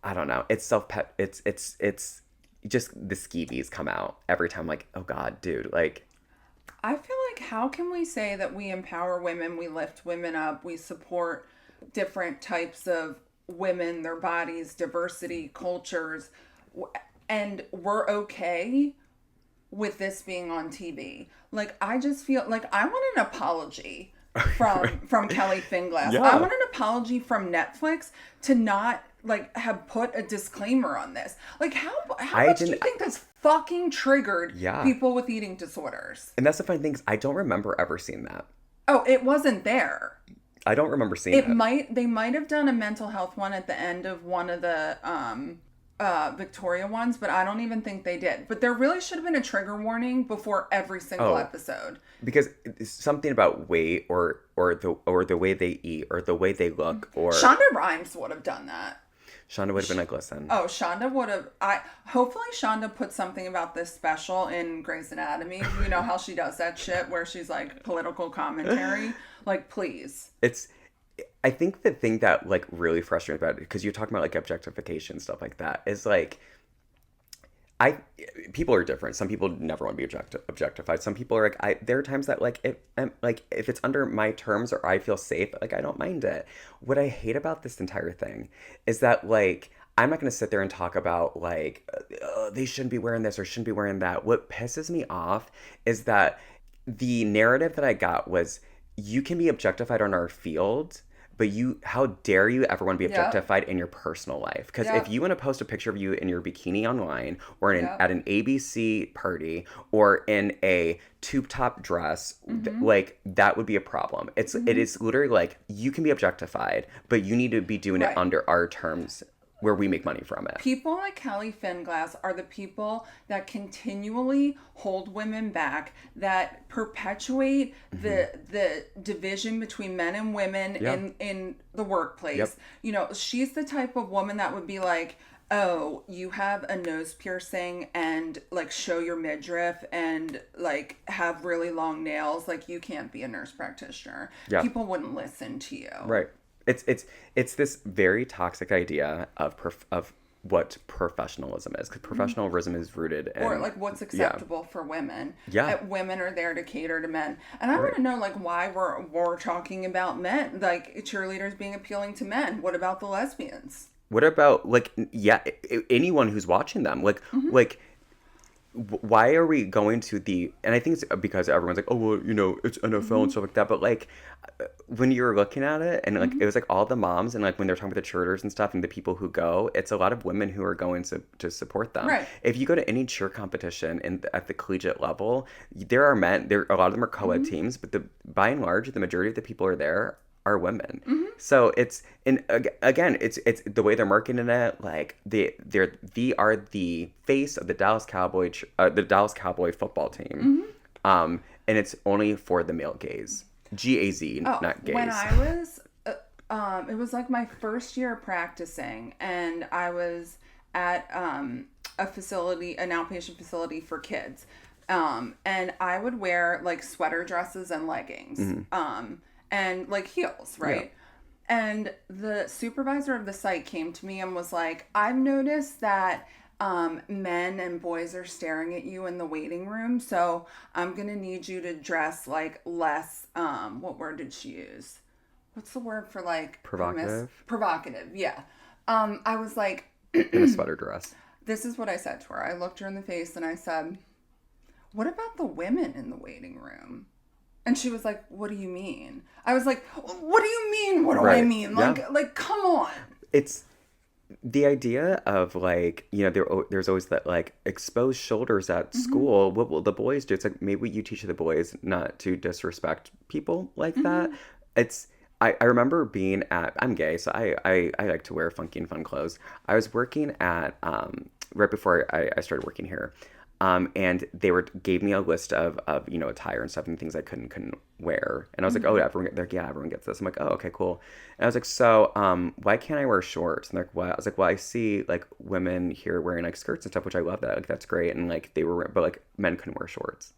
I don't know. It's it's just the skeevies come out every time. Like, oh God, dude. Like, I feel like, how can we say that we empower women, we lift women up, we support different types of women, their bodies, diversity, cultures, and we're okay with this being on TV? Like, I just feel like I want an apology from Kelly Finglass. Yeah. I want an apology from Netflix to not like have put a disclaimer on this. Like, how much do you think that's fucking triggered people with eating disorders? And that's the funny thing, is I don't remember ever seeing that. Oh, it wasn't there. I don't remember seeing it. They might have done a mental health one at the end of one of the Victoria ones, but I don't even think they did. But there really should have been a trigger warning before every single episode. Because something about weight or the way they eat or the way they look, or Shonda Rhimes would have done that. Shonda would have been like, listen. Oh, Shonda would have. Hopefully Shonda put something about this special in Grey's Anatomy. You know how she does that shit where she's like political commentary. Like, please. I think the thing that like really frustrates me about it, because you're talking about like objectification, stuff like that, is like, people are different. Some people never want to be objectified. Some people are like, there are times that like, if it's under my terms or I feel safe, like, I don't mind it. What I hate about this entire thing is that like, I'm not going to sit there and talk about like they shouldn't be wearing this or shouldn't be wearing that. What pisses me off is that the narrative that I got was you can be objectified on our field, but how dare you ever want to be Yep. objectified in your personal life? Because Yep. if you want to post a picture of you in your bikini online or Yep. at an ABC party or in a tube top dress, Mm-hmm. like that would be a problem. It is literally like you can be objectified, but you need to be doing Right. it under our terms where we make money from it. People like Kelly Finglass are the people that continually hold women back, that perpetuate the division between men and women in the workplace. Yep. You know, she's the type of woman that would be like, oh, you have a nose piercing and like show your midriff and like have really long nails, like you can't be a nurse practitioner. Yeah. People wouldn't listen to you. Right. It's this very toxic idea of what professionalism is, because professionalism is rooted in, or like what's acceptable for women. Yeah. Women are there to cater to men, and I want to know like why we're talking about men, like cheerleaders being appealing to men. What about the lesbians? What about like anyone who's watching them? Like why are we going to and I think it's because everyone's like, oh well, you know, it's NFL and stuff like that, but like when you're looking at it and like it was like all the moms and like when they're talking about the cheerleaders and stuff and the people who go, it's a lot of women who are going to support them. Right. If you go to any cheer competition at the collegiate level, there are men, a lot of them are co-ed teams, but by and large the majority of the people are women. So it's again it's the way they're marketing it, like they are the face of the Dallas Cowboy football team. And it's only for the male gaze. GAZ, not gays. When I was it was like my first year practicing, and I was at a facility, an outpatient facility for kids, and I would wear like sweater dresses and leggings, and like heels, right? Yeah. And the supervisor of the site came to me and was like, I've noticed that men and boys are staring at you in the waiting room, so I'm gonna need you to dress like less, what word did she use? What's the word for like provocative? Provocative, yeah. I was like, in a sweater dress. This is what I said to her. I looked her in the face and I said, what about the women in the waiting room? And she was like, what do you mean? I was like, what do you mean? What do I mean? Like, come on. It's the idea of like, you know, there's always that like exposed shoulders at school. What will the boys do? It's like, maybe you teach the boys not to disrespect people like that. I remember being I'm gay, so I like to wear funky and fun clothes. I was working at, right before I started working here. And they gave me a list of you know, attire and stuff and things I couldn't wear. And I was like, oh, everyone gets this. I'm like, oh, okay, cool. And I was like, so why can't I wear shorts? And they're like, what? I was like, well, I see like women here wearing like skirts and stuff, which I love that. Like, that's great. And like but like men couldn't wear shorts.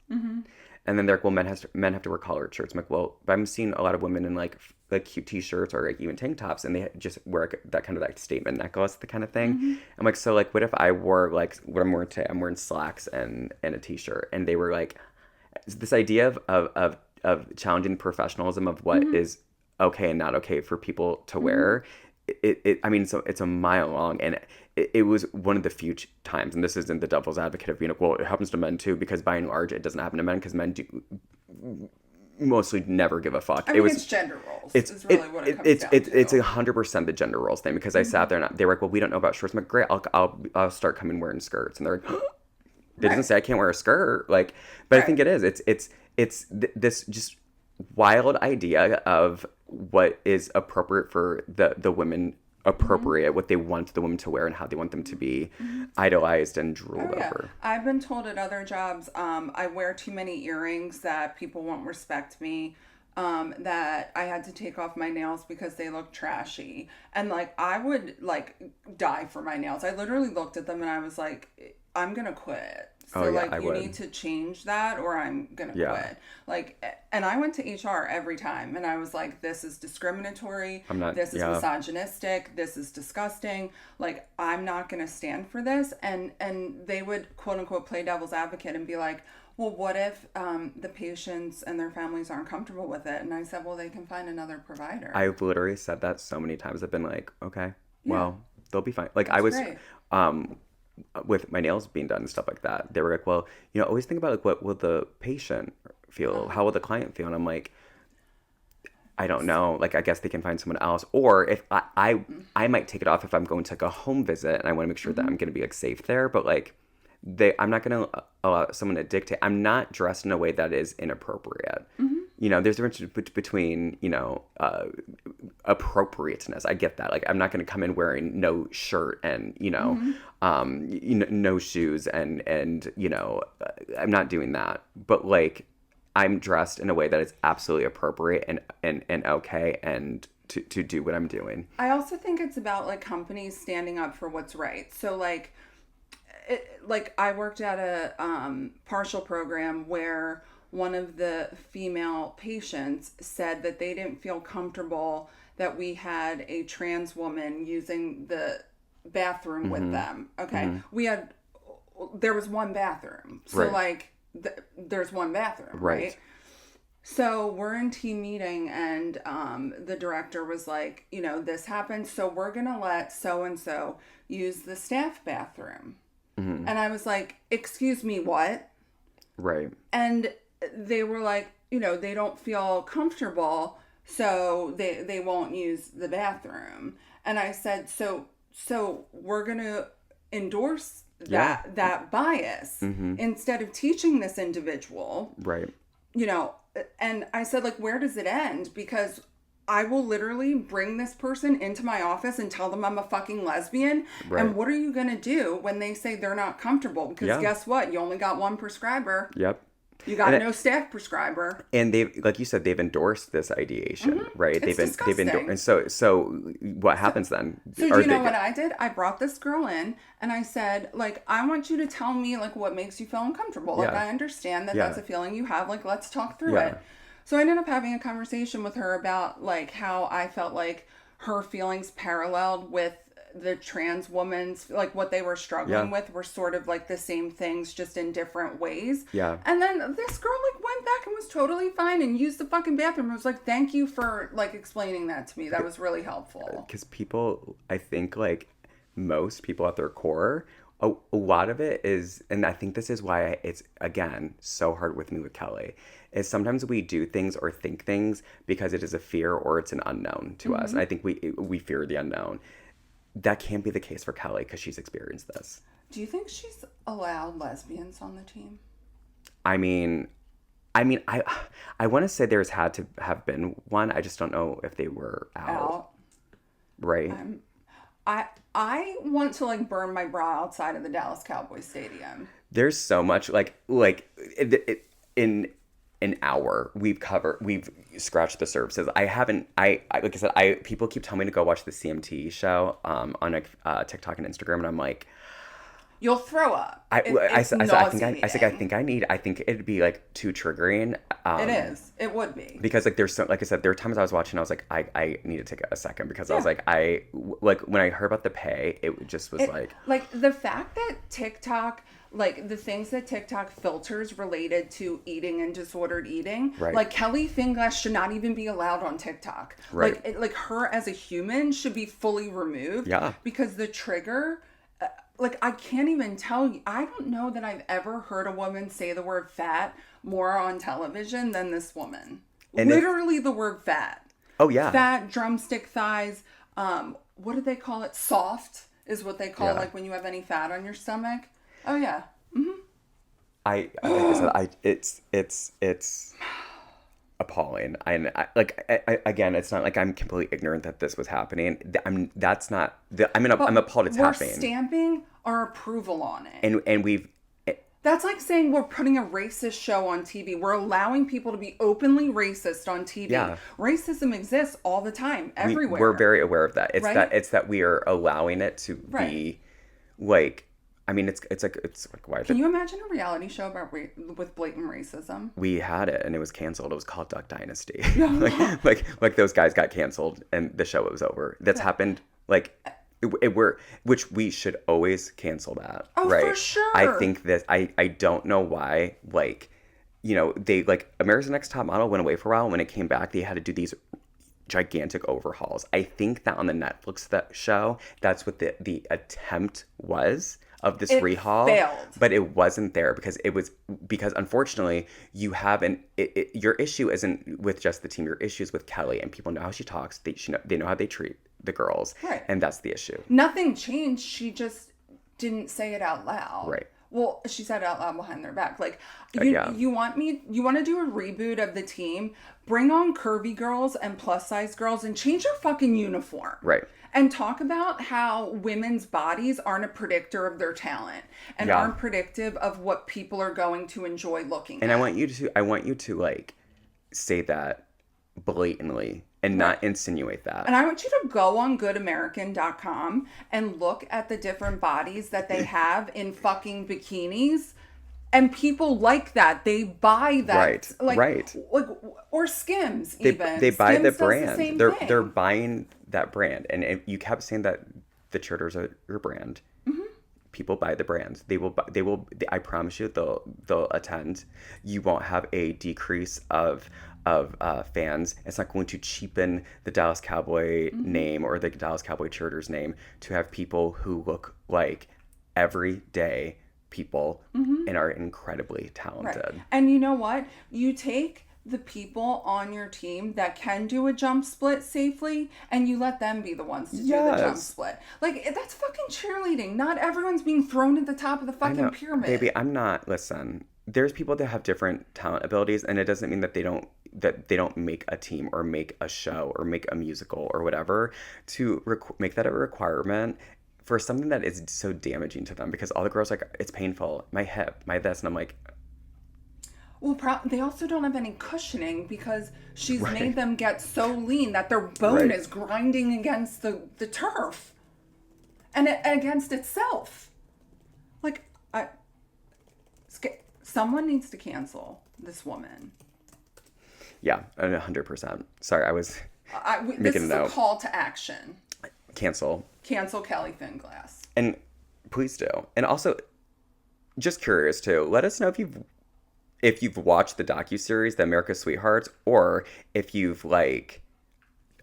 And then they're like, well, men have to wear collared shirts. I'm like, well, but I'm seeing a lot of women in like cute t-shirts or like even tank tops, and they just wear that kind of like statement necklace, the kind of thing. I'm like, so like, what if I wore like what I'm wearing today? I'm wearing slacks and a t-shirt, and they were like, this idea of challenging professionalism of what is okay and not okay for people to wear. I mean, so it's a mile long, and it was one of the few times, and this isn't the devil's advocate of being like, well, it happens to men too, because by and large it doesn't happen to men, because men do mostly never give a fuck. I mean, it's gender roles. It's really what it comes down to. It's 100% the gender roles thing, because I sat there and they were like, well, we don't know about shorts. I'm like, great, I'll start coming wearing skirts, and they're like, it doesn't say I can't wear a skirt, like, but I think it is. It's this just wild idea of what is appropriate for the women, what they want the women to wear and how they want them to be idolized and drooled over. I've been told at other jobs, I wear too many earrings that people won't respect me, that I had to take off my nails because they look trashy. And like, I would like die for my nails. I literally looked at them and I was like, I'm gonna quit. So you need to change that or I'm gonna quit. Like, and I went to HR every time and I was like, this is discriminatory. This is misogynistic. This is disgusting. Like, I'm not gonna stand for this. And they would quote unquote play devil's advocate and be like, well, what if the patients and their families aren't comfortable with it? And I said, well, they can find another provider. I've literally said that so many times. I've been like, okay, well, they'll be fine. Like That's I was, great. with my nails being done and stuff like that, they were like, well, always think about like what will the patient feel? How will the client feel? And I'm like, I don't know. Like, I guess they can find someone else. Or if I might take it off if I'm going to like a home visit and I want to make sure that I'm going to be like safe there. But like, I'm not going to allow someone to dictate. I'm not dressed in a way that is inappropriate. There's a difference between, appropriateness. I get that. Like, I'm not going to come in wearing no shirt and, no shoes and I'm not doing that. But like, I'm dressed in a way that is absolutely appropriate and okay and to do what I'm doing. I also think it's about like companies standing up for what's right. So like, I worked at a partial program where one of the female patients said that they didn't feel comfortable that we had a trans woman using the bathroom with them. Okay. There was one bathroom. So like, there's one bathroom, right? So we're in team meeting and the director was like, this happened, so we're gonna let so-and-so use the staff bathroom. And I was like, excuse me, what? Right. And they were like, they don't feel comfortable, so they won't use the bathroom. And I said, so we're gonna endorse that bias instead of teaching this individual. Right. And I said, like, where does it end? Because I will literally bring this person into my office and tell them I'm a fucking lesbian. Right. And what are you going to do when they say they're not comfortable? Because guess what? You only got one prescriber. Yep. You got no staff prescriber. And they've, like you said, they've endorsed this ideation, right? It's disgusting. They've endorsed. And so what happens then? So do you know what I did? I brought this girl in and I said, like, I want you to tell me like what makes you feel uncomfortable. Like, I understand that that's a feeling you have. Like, let's talk through it. So I ended up having a conversation with her about like how I felt like her feelings paralleled with the trans woman's, like what they were struggling with were sort of like the same things, just in different ways. Yeah. And then this girl like went back and was totally fine and used the fucking bathroom. I was like, thank you for like explaining that to me. That was really helpful. Because people, I think like most people at their core, a lot of it is, and I think this is why it's, again, so hard with me with Kelly, is sometimes we do things or think things because it is a fear or it's an unknown to us. And I think we fear the unknown. That can't be the case for Kelly because she's experienced this. Do you think she's allowed lesbians on the team? I mean, I want to say there's had to have been one. I just don't know if they were out. Right. I want to like burn my bra outside of the Dallas Cowboys stadium. There's so much like in an hour we've scratched the surfaces. I haven't. Like I said, people keep telling me to go watch the CMT show on TikTok and Instagram, and I'm like, you'll throw up. I think it'd be like too triggering. It is. It would be. Because like there's so, like I said, there were times I was watching, I was like, I need to take a second because I was like, when I heard about the pay, it just was like the fact that TikTok, like the things that TikTok filters related to eating and disordered eating, like Kelly Finglass should not even be allowed on TikTok. Right. Like her as a human should be fully removed. Yeah. Because the trigger. Like, I can't even tell you. I don't know that I've ever heard a woman say the word fat more on television than this woman. And literally the word fat. Oh, yeah. Fat, drumstick thighs. What do they call it? Soft is what they call it, like when you have any fat on your stomach. Oh, yeah. Mm-hmm. Like I said, it's appalling. Again, it's not like I'm completely ignorant that this was happening. I'm appalled it's happening. We're stamping our approval on it. And we've... That's like saying we're putting a racist show on TV. We're allowing people to be openly racist on TV. Yeah. Racism exists all the time, everywhere. We're very aware of that. It's that we are allowing it to be like... I mean, it's like why? Can you imagine a reality show about with blatant racism? We had it, and it was canceled. It was called Duck Dynasty. like those guys got canceled, and the show was over. That's happened. Like which we should always cancel that. Oh, right? For sure. I think that I don't know why. Like, they like America's Next Top Model went away for a while. When it came back, they had to do these gigantic overhauls. I think that on the Netflix show, that's what the attempt was of this rehaul, failed. But it wasn't there because unfortunately you have your issue isn't with just the team. Your issue is with Kelly, and people know how she talks. They know how they treat the girls, right? And that's the issue. Nothing changed. She just didn't say it out loud, right? Well, she said it out loud behind their back. Like, you want to do a reboot of the team? Bring on curvy girls and plus size girls and change their fucking uniform. Right. And talk about how women's bodies aren't a predictor of their talent and aren't predictive of what people are going to enjoy looking at. And I want you to like say that blatantly and not insinuate that. And I want you to go on goodamerican.com and look at the different bodies that they have in fucking bikinis. And people like that. They buy that. Right. Like, or Skims even. They buy Skims the brand. The They're buying that brand. And you kept saying that the cheerleaders are your brand. Mm-hmm. People buy the brand. They will. I promise you, they'll attend. You won't have a decrease of fans. It's not going to cheapen the Dallas Cowboy name or the Dallas Cowboy cheerleaders name to have people who look like everyday people and are incredibly talented. Right. And you know what? You take the people on your team that can do a jump split safely and you let them be the ones to do the jump split. Like, that's fucking cheerleading. Not everyone's being thrown at the top of the fucking pyramid. Baby, listen, there's people that have different talent abilities, and it doesn't mean that they don't make a team or make a show or make a musical or whatever to make that a requirement for something that is so damaging to them, because all the girls are like, it's painful, my hip, my this, and I'm like, well, they also don't have any cushioning because she's made them get so lean that their bone is grinding against the turf and against itself. Like, someone needs to cancel this woman. Yeah, 100%. Sorry, I was making a note. This is a call to action. Cancel Kelly Finglass. And please do. And also, just curious too, let us know if you've watched the docuseries, The America's Sweethearts, or if you've watched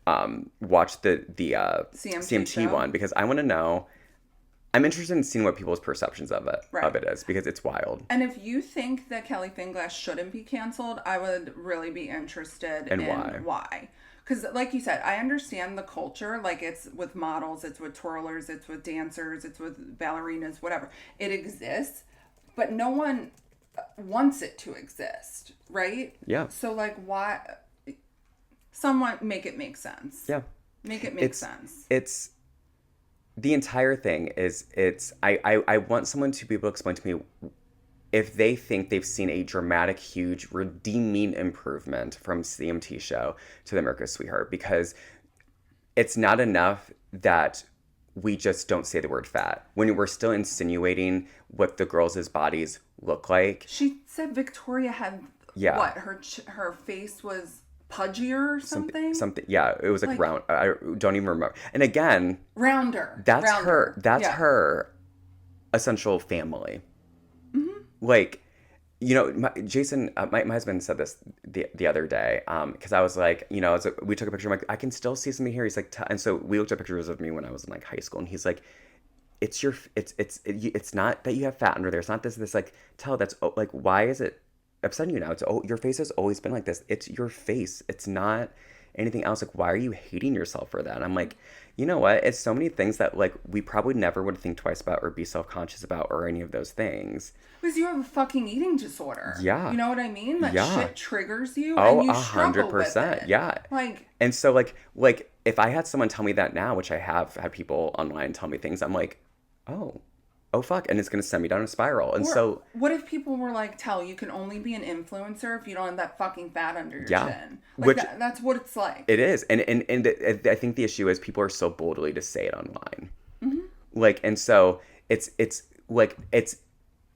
the CMT one, because I want to know. I'm interested in seeing what people's perceptions of it is, because it's wild. And if you think that Kelly Finglass shouldn't be canceled, I would really be interested in why. Because, like you said, I understand the culture. Like, it's with models, it's with twirlers, it's with dancers, it's with ballerinas, whatever. It exists, but no one wants it to exist, right? Yeah. So, like, why? Someone make it make sense. Yeah. Make it make sense. It's the entire thing is I want someone to be able to explain to me if they think they've seen a dramatic, huge, redeeming improvement from CMT show to The America's Sweetheart, because it's not enough that we just don't say the word fat when we're still insinuating what the girls' bodies look like. She said Victoria had what, her face was pudgier or something? Something. Yeah, it was like round. I don't even remember. And again, rounder. That's her essential family. Like, you know, Jason, my husband said this the other day, because I was like, you know, we took a picture. I'm like, I can still see something here. He's like, and so we looked at pictures of me when I was in like high school, and he's like, it's not that you have fat under there. It's not this like, that's like, why is it upsetting you now? It's your face has always been like this. It's your face. It's not anything else. Like, why are you hating yourself for that? And I'm like, you know what? It's so many things that like we probably never would think twice about or be self-conscious about or any of those things. Because you have a fucking eating disorder. Yeah. You know what I mean? That shit triggers you and you struggle with it. Yeah. Like, and so like if I had someone tell me that now, which I have had people online tell me things, I'm like, oh fuck, and it's going to send me down a spiral. And so what if people were like, you can only be an influencer if you don't have that fucking fat under your chin? Like, that's what it's like. It is. And I think the issue is people are so boldly to say it online. Mm-hmm. Like, and so it's like, it's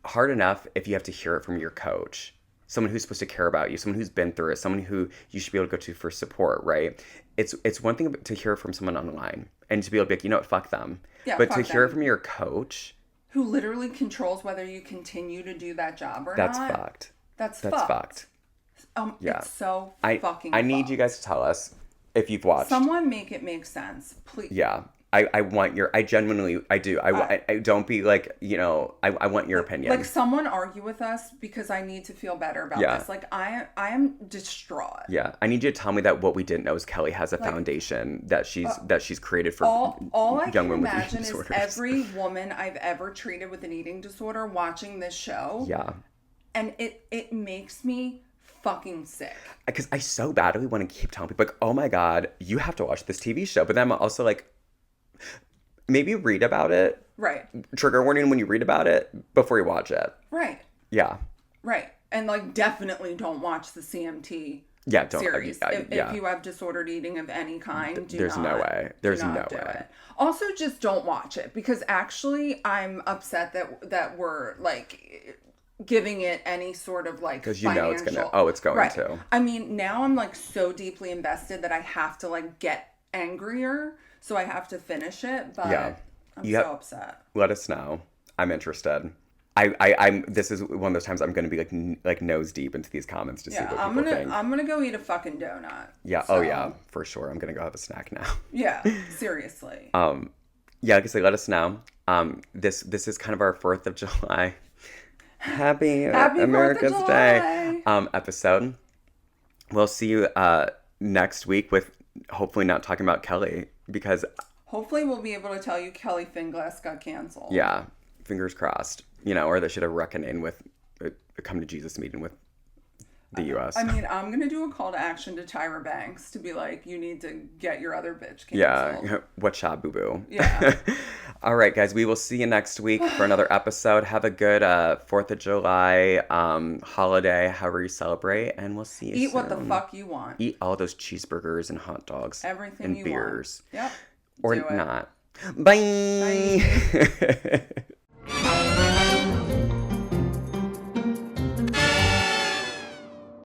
hard enough if you have to hear it from your coach, someone who's supposed to care about you, someone who's been through it, someone who you should be able to go to for support, right? It's one thing to hear it from someone online and to be able to be like, you know what, fuck them. Yeah, but to hear it from your coach, who literally controls whether you continue to do that job or not. That's fucked. Yeah. It's so fucking I need you guys to tell us If you've watched. Someone make it make sense, please. Yeah. I want I genuinely, I do. I don't be like, I want your opinion. Like, someone argue with us because I need to feel better about this. Like, I am distraught. Yeah. I need you to tell me that what we didn't know is Kelly has a foundation that she's created for all I young can women with imagine eating is disorders. every woman I've ever treated with an eating disorder watching this show. Yeah. And it makes me fucking sick. Because I so badly want to keep telling people, like, oh my God, you have to watch this TV show. But then I'm also like, maybe read about it. Right. Trigger warning when you read about it before you watch it. Right. Yeah. Right. And, like, definitely don't watch the CMT series. If you have disordered eating of any kind, There's no way. There's no way. Also, just don't watch it, because actually I'm upset that we're, like, giving it any sort of, like, because financial... it's going to. I mean, now I'm, like, so deeply invested that I have to, like, get angrier, so I have to finish it, but I'm so upset. Let us know. I'm interested. I'm. This is one of those times I'm going to be like nose deep into these comments to see what people think. I'm gonna go eat a fucking donut. Yeah. So. Oh yeah, for sure. I'm gonna go have a snack now. Yeah. Seriously. Yeah. Like I say, let us know. This is kind of our 4th of July. Happy America's Day episode. We'll see you next week with hopefully not talking about Kelly, because hopefully we'll be able to tell you Kelly Finglass got canceled. Yeah. Fingers crossed. Or they should have reckoning with a come to Jesus meeting with the U.S. I mean, I'm going to do a call to action to Tyra Banks to be like, you need to get your other bitch canceled. Yeah. What's up, boo-boo? Yeah. All right, guys. We will see you next week for another episode. Have a good 4th of July holiday, however you celebrate, and we'll see you soon. Eat what the fuck you want. Eat all those cheeseburgers and hot dogs. Everything and you beers. want. Yep. Or not. Bye.